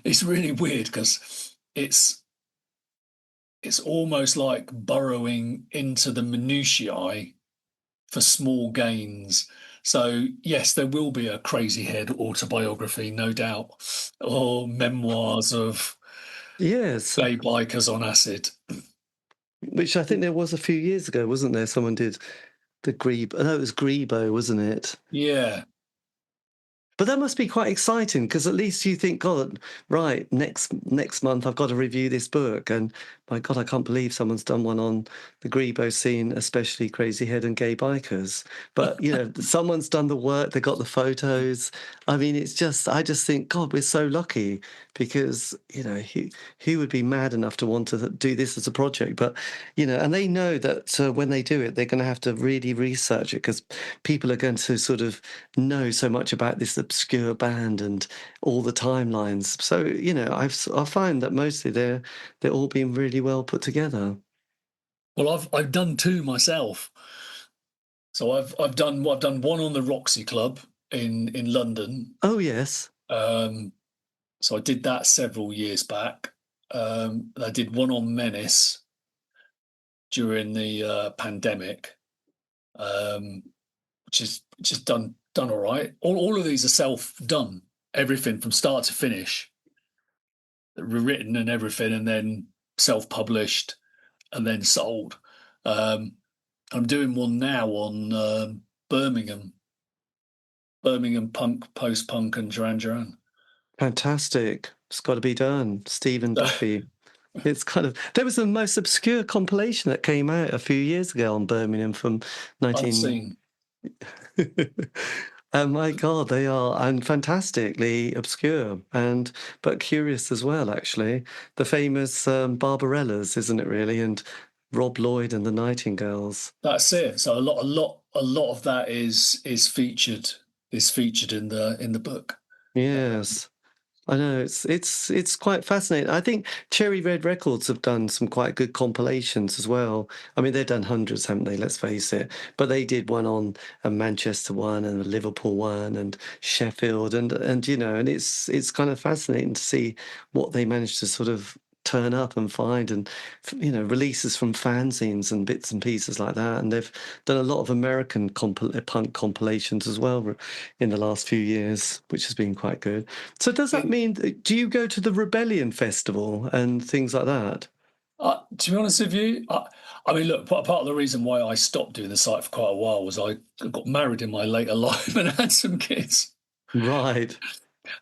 it's really weird because it's almost like burrowing into the minutiae for small gains. So yes, there will be a crazy head autobiography, no doubt, or memoirs of Yes. gay bikers on acid. Which I think there was a few years ago, wasn't there? Someone did the Grebo. No, it was Grebo, wasn't it? Yeah, But that must be quite exciting because at least you think, God, right, next month I've got to review this book, and my God, I can't believe someone's done one on the Grebo scene, especially Crazy Head and gay bikers. But someone's done the work, they got the photos. I mean, I just think, God, we're so lucky because who would be mad enough to want to do this as a project? But and they know that when they do it, they're going to have to really research it because people are going to sort of know so much about this obscure band and all the timelines. So I find that mostly they're all being really well put together. well, I've done two myself. So I've done one on the Roxy Club in London. Oh yes, Um, so I did that several years back. I did one on Menace during the pandemic, um, which is done all right. All of these are self done, everything from start to finish, written and everything, and then self published and then sold. Um, I'm doing one now on Birmingham, Birmingham punk, post punk, and Duran Duran. fantastic. It's got to be done. Stephen Duffy. It's kind of there was the most obscure compilation that came out a few years ago on Birmingham from 19. Unseen. And my God, they are and fantastically obscure and but curious as well. Actually, the famous Barbarellas, isn't it really? And Rob Lloyd and the Nightingales. That's it. So a lot of that is featured in the book. Yes. I know it's quite fascinating. I think Cherry Red Records have done some quite good compilations as well. I mean, they've done hundreds, haven't they? Let's face it. But they did one on a Manchester one and a Liverpool one and Sheffield and and it's kind of fascinating to see what they managed to sort of turn up and find and releases from fanzines and bits and pieces like that. And they've done a lot of American punk compilations as well in the last few years, which has been quite good. So does that mean, do you go to the Rebellion Festival and things like that? To be honest with you, I mean, look, part of the reason why I stopped doing the site for quite a while was I got married in my later life and had some kids. Right.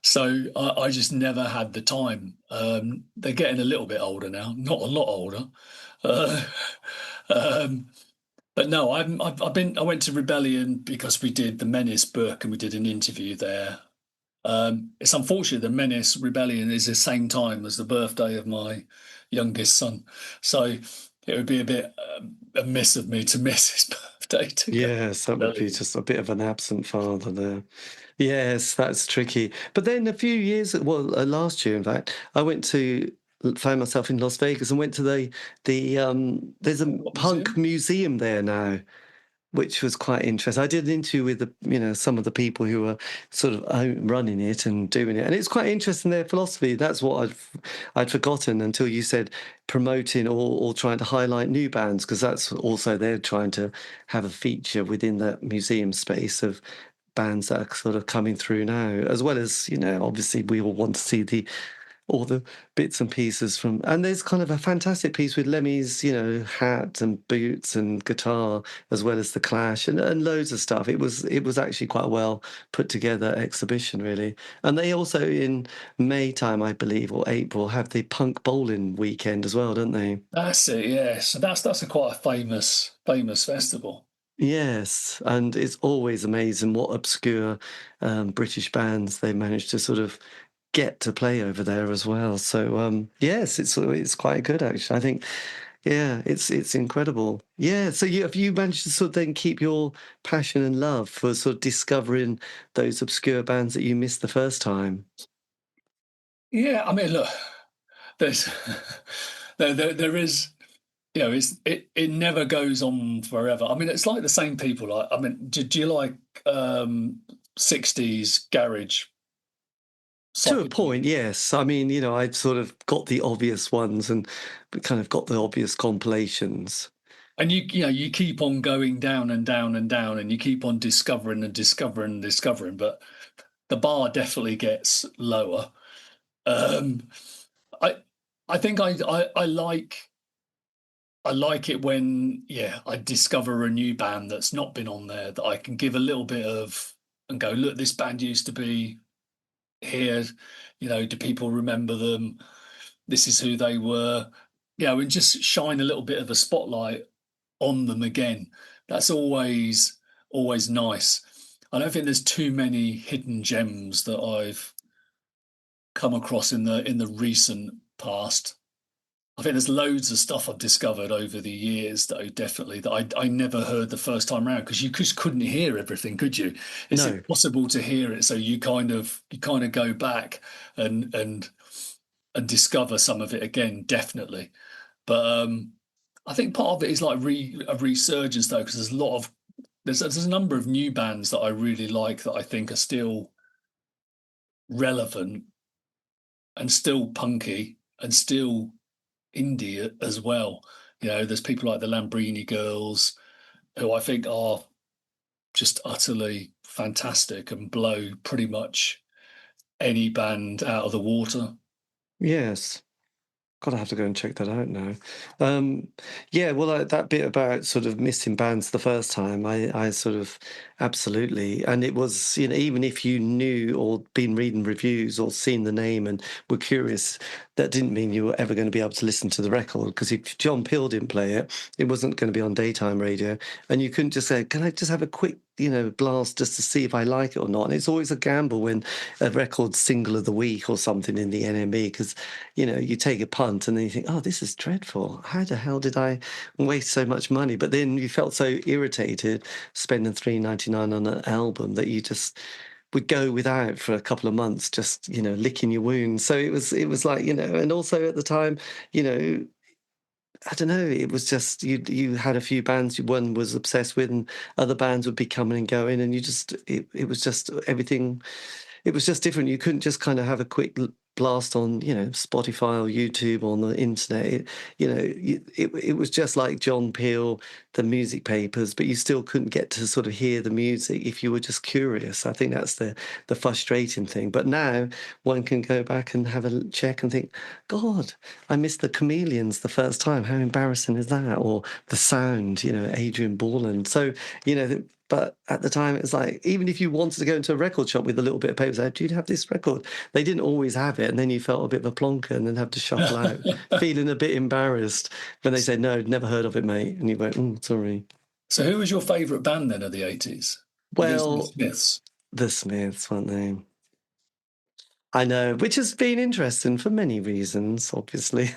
So I just never had the time. They're getting a little bit older now, not a lot older. Uh, um, but no, I went to Rebellion because we did the Menace book and we did an interview there. It's unfortunate the Menace Rebellion is the same time as the birthday of my youngest son, so it would be a bit amiss of me to miss his birthday to go to Yes, that would be Rebellion. just a bit of an absent father there. Yes, that's tricky. But then a few years, well, last year, in fact, found myself in Las Vegas and went to there's a What punk museum? museum there now, which was quite interesting. I did an interview with some of the people who were sort of running it and doing it, and it's quite interesting their philosophy. That's what I'd forgotten until you said promoting or trying to highlight new bands, because that's also they're trying to have a feature within that museum space of bands that are sort of coming through now, as well as obviously we all want to see all the bits and pieces from, and there's kind of a fantastic piece with Lemmy's, hat and boots and guitar, as well as the Clash and loads of stuff. It was actually quite a well put together exhibition, really. And they also in May time, I believe, or April, have the Punk Bowling weekend as well, don't they? That's it, yeah. So that's a quite a famous festival. Yes, and it's always amazing what obscure British bands they manage to sort of get to play over there as well. So yes, it's quite good actually. I think, yeah, it's incredible. Yeah, so have you managed to sort of then keep your passion and love for sort of discovering those obscure bands that you missed the first time? Yeah, I mean, look, there's there is, it never goes on forever. I mean, it's like the same people. Like, I mean, do you like 60s garage To a psychedelic? point, yes. I mean, I've sort of got the obvious ones and kind of got the obvious compilations. And you keep on going down and down and down, and you keep on discovering and discovering and discovering, but the bar definitely gets lower. Um, I I think I like it when, yeah, I discover a new band that's not been on there that I can give a little bit of and go, look, this band used to be here. Do people remember them? This is who they were. And just shine a little bit of a spotlight on them again. That's always nice. I don't think there's too many hidden gems that I've come across in the recent past. I think there's loads of stuff I've discovered over the years that I never heard the first time around, because you just couldn't hear everything, could you? It's No. impossible to hear it, so you kind of go back and discover some of it again, definitely. But I think part of it is like a resurgence though, because there's a number of new bands that I really like that I think are still relevant and still punky and still indie as well. There's people like the Lambrini Girls, who I think are just utterly fantastic and blow pretty much any band out of the water. Yes. God, I have to go and check that out now. Um, yeah, well, that bit about sort of missing bands the first time, I sort of absolutely. And it was, even if you knew or been reading reviews or seen the name and were curious, that didn't mean you were ever going to be able to listen to the record. Because if John Peel didn't play it, it wasn't going to be on daytime radio. And you couldn't just say, can I just have a quick blast just to see if I like it or not. And it's always a gamble when a record's single of the week or something in the NME, because you take a punt and then you think, oh, this is dreadful. How the hell did I waste so much money? But then you felt so irritated spending $3.99 on an album that you just would go without for a couple of months, just licking your wounds. So it was like, and also at the time, you know I don't know. It was just you had a few bands one was obsessed with, and other bands would be coming and going, and it was just everything. It was just different. You couldn't just kind of have a quick blast on Spotify or YouTube on the internet. It was just like John Peel, the music papers, but you still couldn't get to sort of hear the music if you were just curious. I think that's the frustrating thing. But now one can go back and have a check and think, God, I missed the Chameleons the first time. How embarrassing is that? Or the Sound, Adrian Borland. So, but at the time, it was like, even if you wanted to go into a record shop with a little bit of paper, say, do you have this record? They didn't always have it. And then you felt a bit of a plonker and then have to shuffle out, feeling a bit embarrassed when they said, no, never heard of it, mate. And you went, sorry. So who was your favourite band then of the 80s? The Well, Smiths. the Smiths, weren't they? I know, which has been interesting for many reasons, obviously.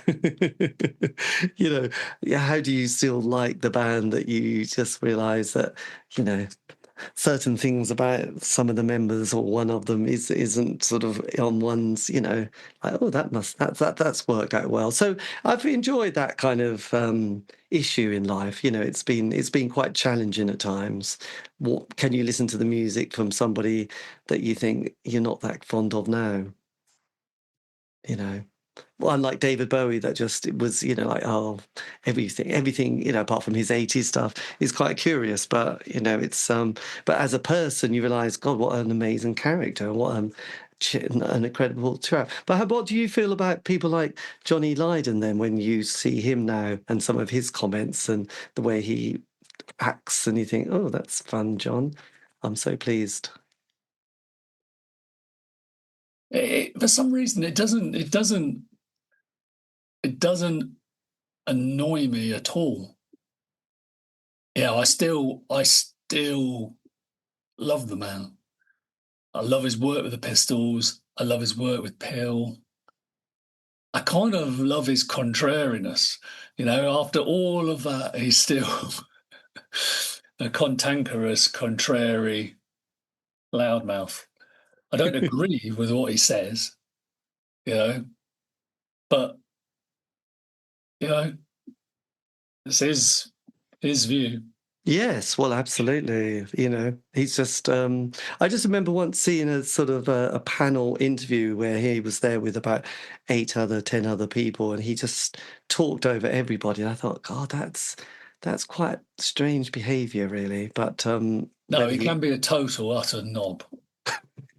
Yeah, how do you still like the band that you just realise that, certain things about some of the members or one of them isn't sort of on one's, like, oh, that's worked out well. So I've enjoyed that kind of issue in life. It's been quite challenging at times. What can you listen to the music from somebody that you think you're not that fond of now? Well, unlike David Bowie, that just it was, like, oh, everything, apart from his 80s stuff is quite curious. But, it's, but as a person, you realise, God, what an amazing character, what an incredible track. But what do you feel about people like Johnny Lydon then, when you see him now and some of his comments and the way he acts, and you think, oh, that's fun, John. I'm so pleased. For some reason, it doesn't annoy me at all. Yeah, I still love the man. I love his work with the Pistols. I love his work with Peel. I kind of love his contrariness. After all of that, he's still a cantankerous, contrary loudmouth. I don't agree with what he says, but it's his view. Yes, well, absolutely. He's just, I just remember once seeing a sort of a panel interview where he was there with about 10 other people, and he just talked over everybody. And I thought, God, that's quite strange behaviour, really. But no, he can be a total utter knob.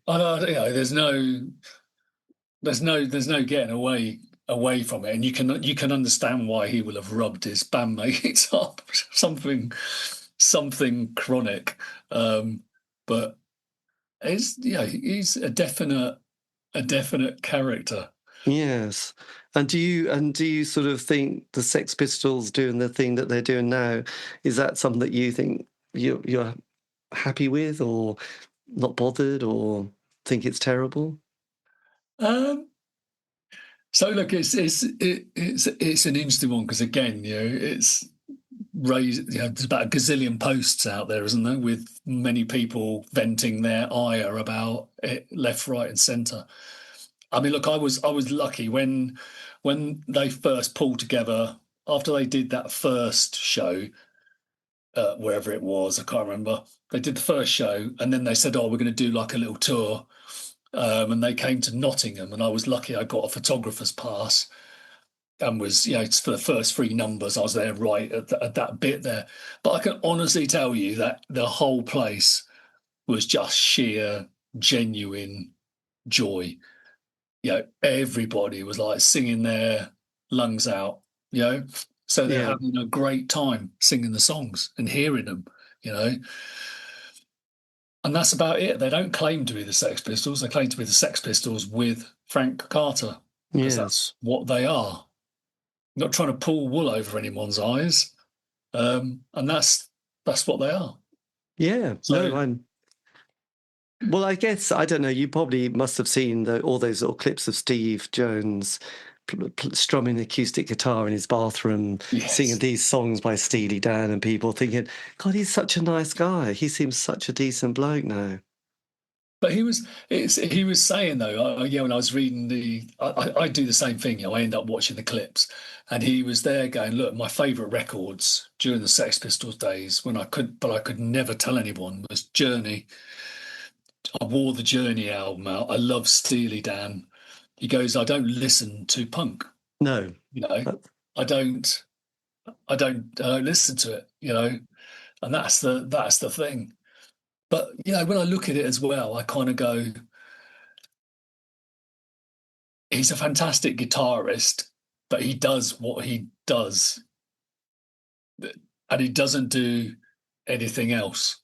There's no getting away from it, and you can understand why he will have rubbed his bandmates up something chronic, but he's a definite character. Yes. And do you sort of think the Sex Pistols doing the thing that they're doing now, is that something that you think you're happy with, or not bothered, or think it's terrible? So look, it's an interesting one, because again, it's raised. There's about a gazillion posts out there, isn't there, with many people venting their ire about it, left, right, and centre. I mean, look, I was lucky when they first pulled together after they did that first show, wherever it was, I can't remember. They did the first show, and then they said, "Oh, we're going to do like a little tour." And they came to Nottingham, and I was lucky I got a photographer's pass, and was, it's for the first three numbers. I was there right at that bit there. But I can honestly tell you that the whole place was just sheer, genuine joy. Everybody was like singing their lungs out, so they're having a great time singing the songs and hearing them, and that's about it. They don't claim to be the Sex Pistols. They claim to be the Sex Pistols with Frank Carter, because that's what they are. Not trying to pull wool over anyone's eyes, and that's what they are. Yeah. So, well, I guess, I don't know, you probably must have seen all those little clips of Steve Jones strumming the acoustic guitar in his bathroom, singing these songs by Steely Dan, and people thinking, God, he's such a nice guy. He seems such a decent bloke now. But he was saying, though, when I was reading I do the same thing. I end up watching the clips, and he was there going, "Look, my favourite records during the Sex Pistols days, but I could never tell anyone, was Journey. I wore the Journey album out. I love Steely Dan." He goes, "I don't listen to punk. No, I don't listen to it. And that's the thing." But when I look at it as well, I kind of go, he's a fantastic guitarist, but he does what he does, and he doesn't do anything else.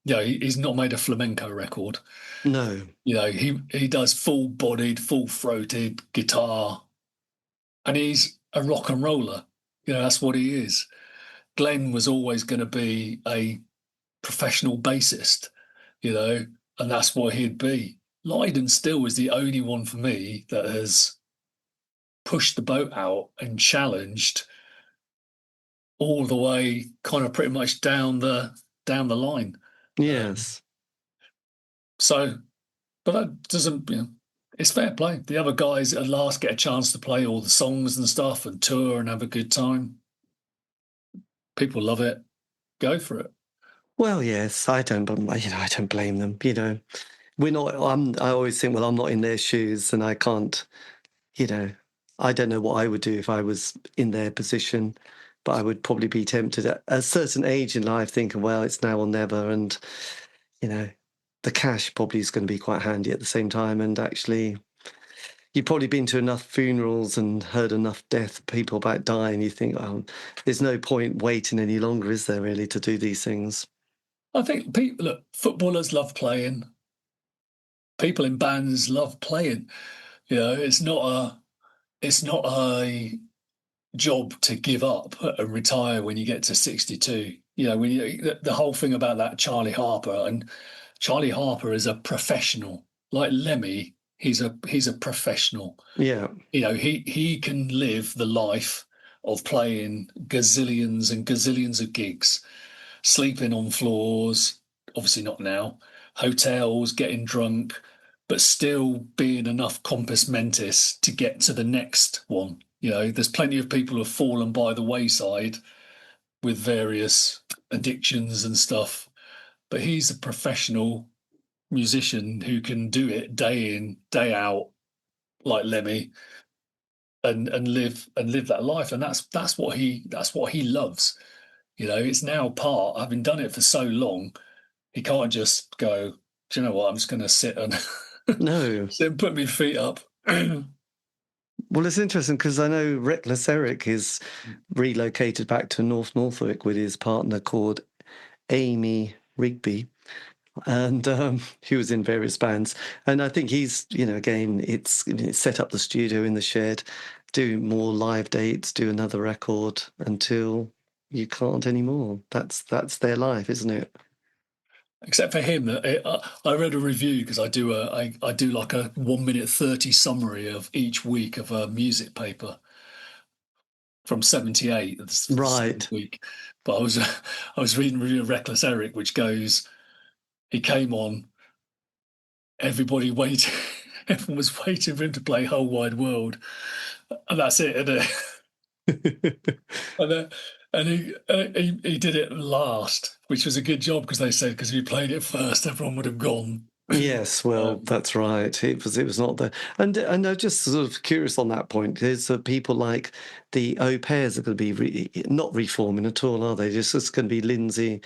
He's not made a flamenco record. No. He does full-bodied, full-throated guitar, and he's a rock and roller. That's what he is. Glenn was always going to be a professional bassist, and that's what he'd be. Lydon still is the only one for me that has pushed the boat out and challenged all the way, kind of pretty much down the line. Yes. But that doesn't, it's fair play. The other guys at last get a chance to play all the songs and stuff and tour and have a good time. People love it. Go for it. Well, yes, I don't blame them. We're not. I always think, well, I'm not in their shoes, and I can't. I don't know what I would do if I was in their position, but I would probably be tempted at a certain age in life, thinking, well, it's now or never, and the cash probably is going to be quite handy at the same time. And actually, you've probably been to enough funerals and heard enough death, people about dying. You think, oh, there's no point waiting any longer, is there, really, to do these things? I think people, look, footballers love playing. People in bands love playing. You know, it's not a job to give up and retire when you get to 62. You know, the whole thing about that Charlie Harper is a professional. Like Lemmy, he's a professional. Yeah. You know, he can live the life of playing gazillions and gazillions of gigs, sleeping on floors, obviously not now, hotels, getting drunk, but still being enough compos mentis to get to the next one. You know, there's plenty of people who have fallen by the wayside with various addictions and stuff, but he's a professional musician who can do it day in, day out, like Lemmy, and live that life. And that's what he loves. You know, it's now part, having done it for so long, he can't just go, do you know what, I'm just gonna sit and No. sit and put my feet up. Well, it's interesting because I know Reckless Eric is relocated back to North Norfolk with his partner called Amy Rigby, and he was in various bands. And I think he's, you know, again, it's set up the studio in the shed, do more live dates, do another record until you can't anymore. That's their life, isn't it? Except for him, I read a review because I do like a 1 minute 30 summary of each week of a music paper from '78. It's the Right. 7th week, but I was reading a review of Reckless Eric, which goes, he came on, everybody waited, everyone was waiting for him to play Whole Wide World, and that's it. And he did it last, which was a good job because they said because if he played it first, everyone would have gone. Yes, well, that's right. It was not the and I'm just sort of curious on that point. There's people like the Au Pairs are going to be not reforming at all, are they? It's going to be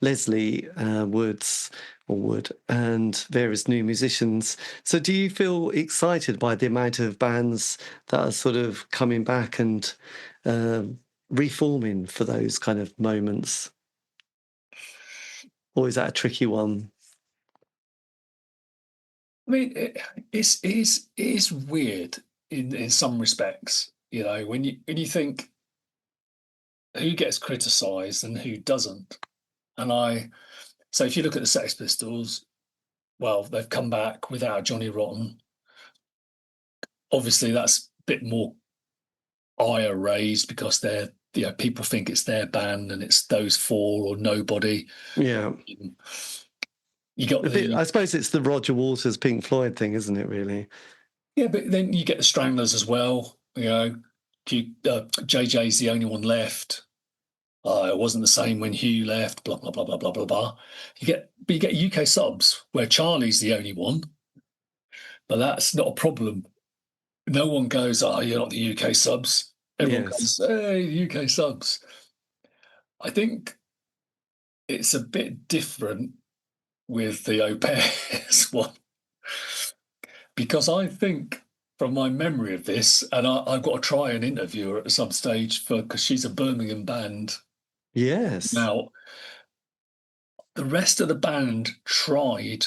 Leslie Woods or Wood and various new musicians. So, do you feel excited by the amount of bands that are sort of coming back and reforming for those kind of moments, or is that a tricky one? I mean, it is weird in some respects. You know, when you think who gets criticised and who doesn't, so if you look at the Sex Pistols, well, they've come back without Johnny Rotten. Obviously, that's a bit more ire raised because people think it's their band and it's those four or nobody. Yeah. You got I suppose it's the Roger Waters Pink Floyd thing, isn't it, really? Yeah, but then you get the Stranglers as well. You know, JJ's the only one left. It wasn't the same when Hugh left. Blah blah blah blah blah blah blah. You get UK subs where Charlie's the only one, but that's not a problem. No one goes, "Oh, you're not the UK subs." Everyone Yes. goes, "Hey, UK subs." I think it's a bit different with the Au Pairs one because I think from my memory of this, and I've got to try and interview her at some stage because she's a Birmingham band. Yes. Now, the rest of the band tried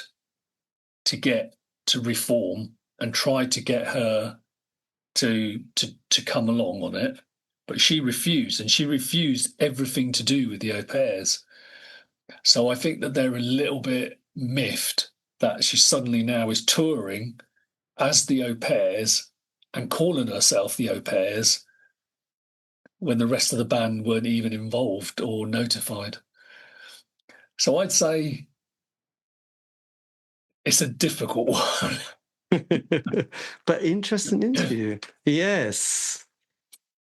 to get to reform and tried to get her to come along on it, but she refused, and she refused everything to do with the Au Pairs. So I think that they're a little bit miffed that she suddenly now is touring as the Au Pairs and calling herself the Au Pairs when the rest of the band weren't even involved or notified. So I'd say it's a difficult one. But interesting interview. Yes.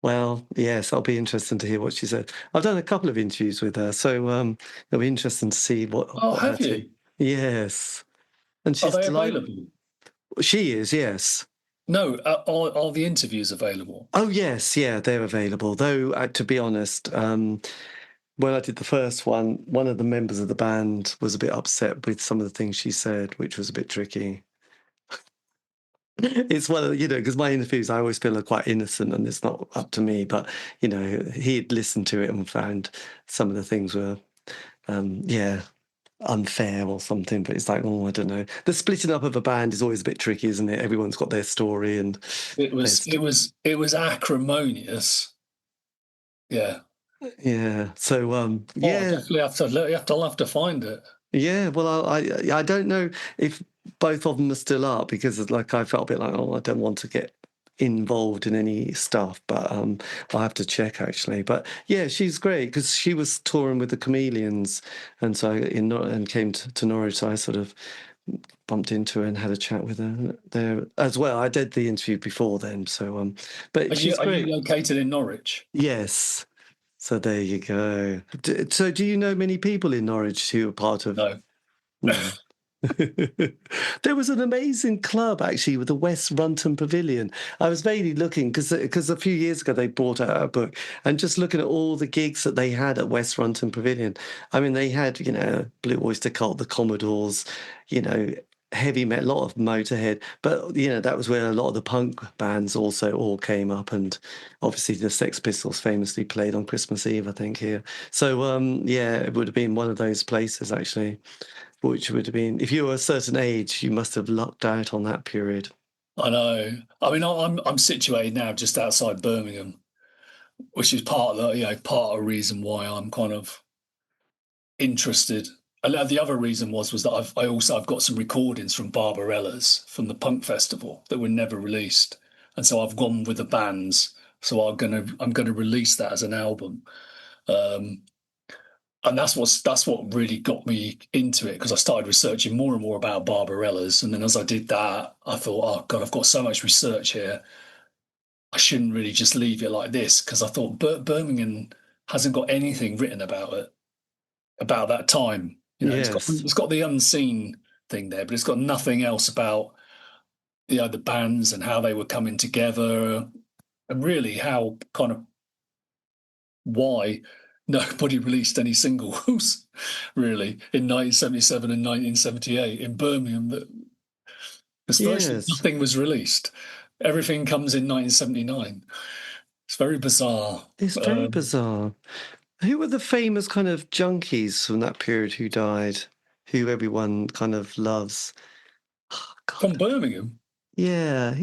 Well, yes, I'll be interested to hear what she said. I've done a couple of interviews with her, so it'll be interesting to see what Have you? Yes. And Are she's they like, available? she is, yes. No, are the interviews available? Oh, yes, yeah, they're available. Though, to be honest, when I did the first one of the members of the band was a bit upset with some of the things she said, which was a bit tricky. It's one of, because my interviews, I always feel are quite innocent and it's not up to me. But, he'd listened to it and found some of the things were, unfair or something. But it's like, oh, I don't know. The splitting up of a band is always a bit tricky, isn't it? Everyone's got their story and It was acrimonious. Yeah. yeah. So Oh, yeah, definitely I'll have to find it. yeah. Well, I don't know if both of them are still up because like I felt a bit like, oh, I don't want to get involved in any stuff, but I'll have to check actually. But yeah, she's great because she was touring with the Chameleons, and so and came to Norwich. So I sort of bumped into her and had a chat with her there as well. I did the interview before then, so but she's Are great. you located in Norwich? Yes. So there you go. So do you know many people in Norwich who are part of? No. No. There was an amazing club actually with the West Runton Pavilion. I was vaguely looking because a few years ago they brought out a book and just looking at all the gigs that they had at West Runton Pavilion. I mean, they had Blue Oyster Cult, the Commodores, heavy metal, a lot of Motorhead, but that was where a lot of the punk bands also all came up, and obviously the Sex Pistols famously played on Christmas Eve, I think here. So yeah, it would have been one of those places actually. Which would have been, if you were a certain age, you must have lucked out on that period. I know. I mean, I'm situated now just outside Birmingham, which is part of the reason why I'm kind of interested. And the other reason was that I've got some recordings from Barbarella's from the punk festival that were never released, and so I've gone with the bands. So I'm gonna release that as an album. Um, and that's what really got me into it because I started researching more and more about Barbarella's, and then as I did that, I thought, oh God, I've got so much research here. I shouldn't really just leave it like this because I thought Birmingham hasn't got anything written about it about that time. Yes. It's got the unseen thing there, but it's got nothing else about the bands and how they were coming together, and really how kind of why nobody released any singles really in 1977 and 1978 in Birmingham. Because virtually Yes. nothing was released. Everything comes in 1979. It's very bizarre. It's very bizarre. Who were the famous kind of junkies from that period who died, who everyone kind of loves? Oh, From God. Birmingham. Yeah,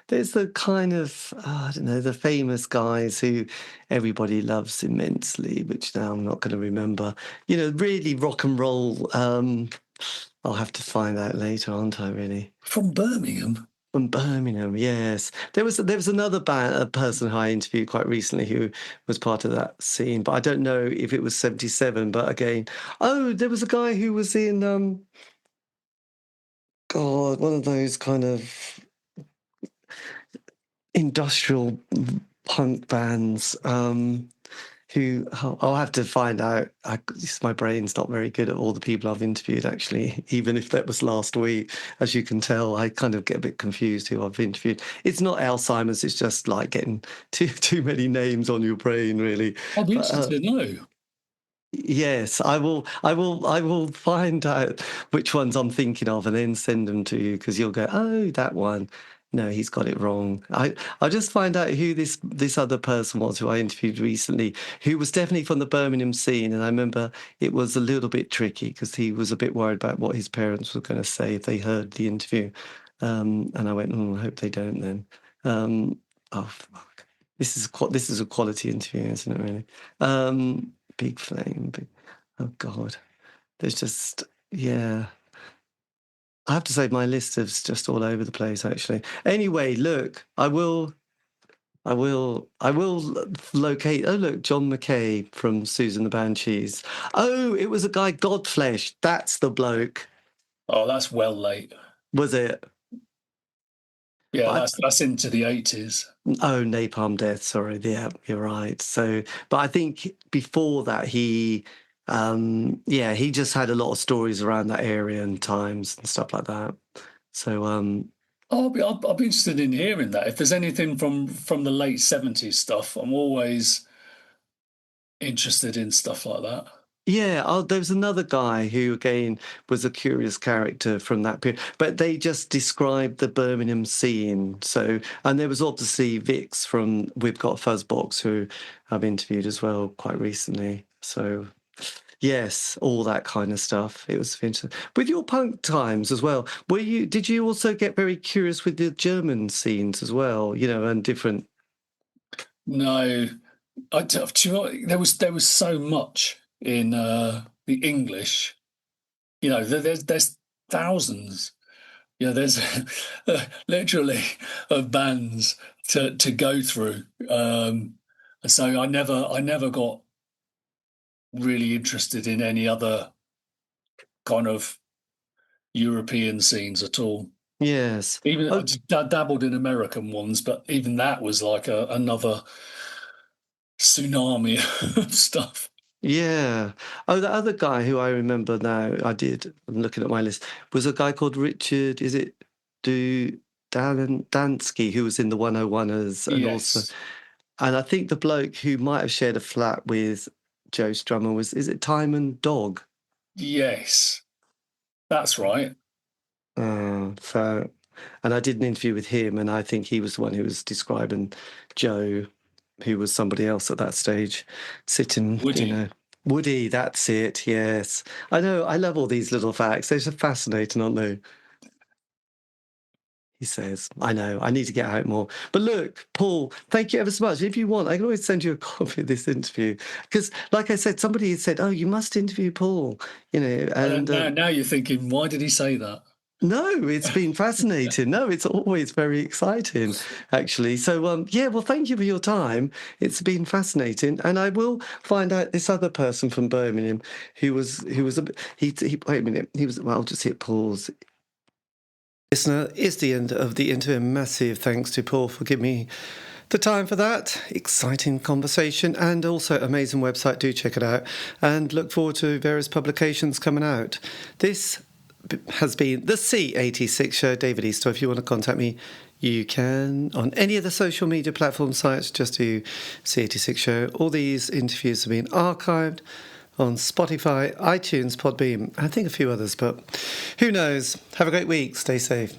there's the kind of, I don't know, the famous guys who everybody loves immensely, which now I'm not going to remember. Really rock and roll. I'll have to find out later, aren't I, really? From Birmingham. From Birmingham, yes. There was another a person who I interviewed quite recently who was part of that scene, but I don't know if it was 77. But again, there was a guy who was in God, one of those kind of industrial punk bands. Who I'll have to find out. My brain's not very good at all the people I've interviewed, actually, even if that was last week. As you can tell, I kind of get a bit confused who I've interviewed. It's not Alzheimer's, it's just like getting too many names on your brain, really. I'll be But interested to know. yes, I will find out which ones I'm thinking of and then send them to you because you'll go, oh, that one. No, he's got it wrong. I'll just find out who this other person was who I interviewed recently, who was definitely from the Birmingham scene. And I remember it was a little bit tricky because he was a bit worried about what his parents were going to say if they heard the interview. And I went, I hope they don't then. Oh, fuck. This is a quality interview, isn't it, really? Big Flame. Oh God, there's just yeah. I have to say my list is just all over the place. Actually. Anyway, look, I will locate. Oh look, John McKay from Susan the Banshees. Oh, it was a guy, Godflesh. That's the bloke. Oh, that's well late. Was it? Yeah, But that's into the 80s. Oh, Napalm Death. Sorry, yeah, you're right. So, but I think before that, he just had a lot of stories around that area and times and stuff like that. So, I'll be interested in hearing that. If there's anything from the late 70s stuff, I'm always interested in stuff like that. Yeah, there was another guy who, again, was a curious character from that period. But they just described the Birmingham scene. So, and there was obviously Vix from We've Got Fuzzbox, who I've interviewed as well quite recently. So, yes, all that kind of stuff. It was interesting. With your punk times as well, did you also get very curious with the German scenes as well, and different? No, do you know what? There was so much in the English. There's thousands. There's literally of bands to go through. So I never got really interested in any other kind of European scenes at all. Yes. Even I Oh, just dabbled in American ones, but even that was like another tsunami of stuff. yeah. Oh, the other guy who I remember now, I'm looking at my list, was a guy called Richard, is it Dansky, who was in the 101ers Yes, and I think the bloke who might have shared a flat with Joe Strummer is it Timon Dog? yes, that's right. So, and I did an interview with him, and I think he was the one who was describing Joe, who was somebody else at that stage, sitting, Woody. Woody, that's it, yes. I know, I love all these little facts. They're just fascinating, aren't they? He says, I know, I need to get out more. But look, Paul, thank you ever so much. If you want, I can always send you a copy of this interview. Because, like I said, somebody had said, oh, you must interview Paul, And and now you're thinking, why did he say that? no, it's been fascinating. No, it's always very exciting, actually. So, yeah, well, thank you for your time. It's been fascinating, and I will find out this other person from Birmingham who was wait a minute. He was. Well, I'll just hit pause. Listener, it's the end of the interview. Massive thanks to Paul for giving me the time for that. Exciting conversation and also amazing website. Do check it out and look forward to various publications coming out. This has been the C86 show. David Eastaugh. If you want to contact me, you can on any of the social media platform sites. Just do C86 show. All these interviews have been archived on Spotify, iTunes, Podbean, I think a few others, but who knows? Have a great week. Stay safe.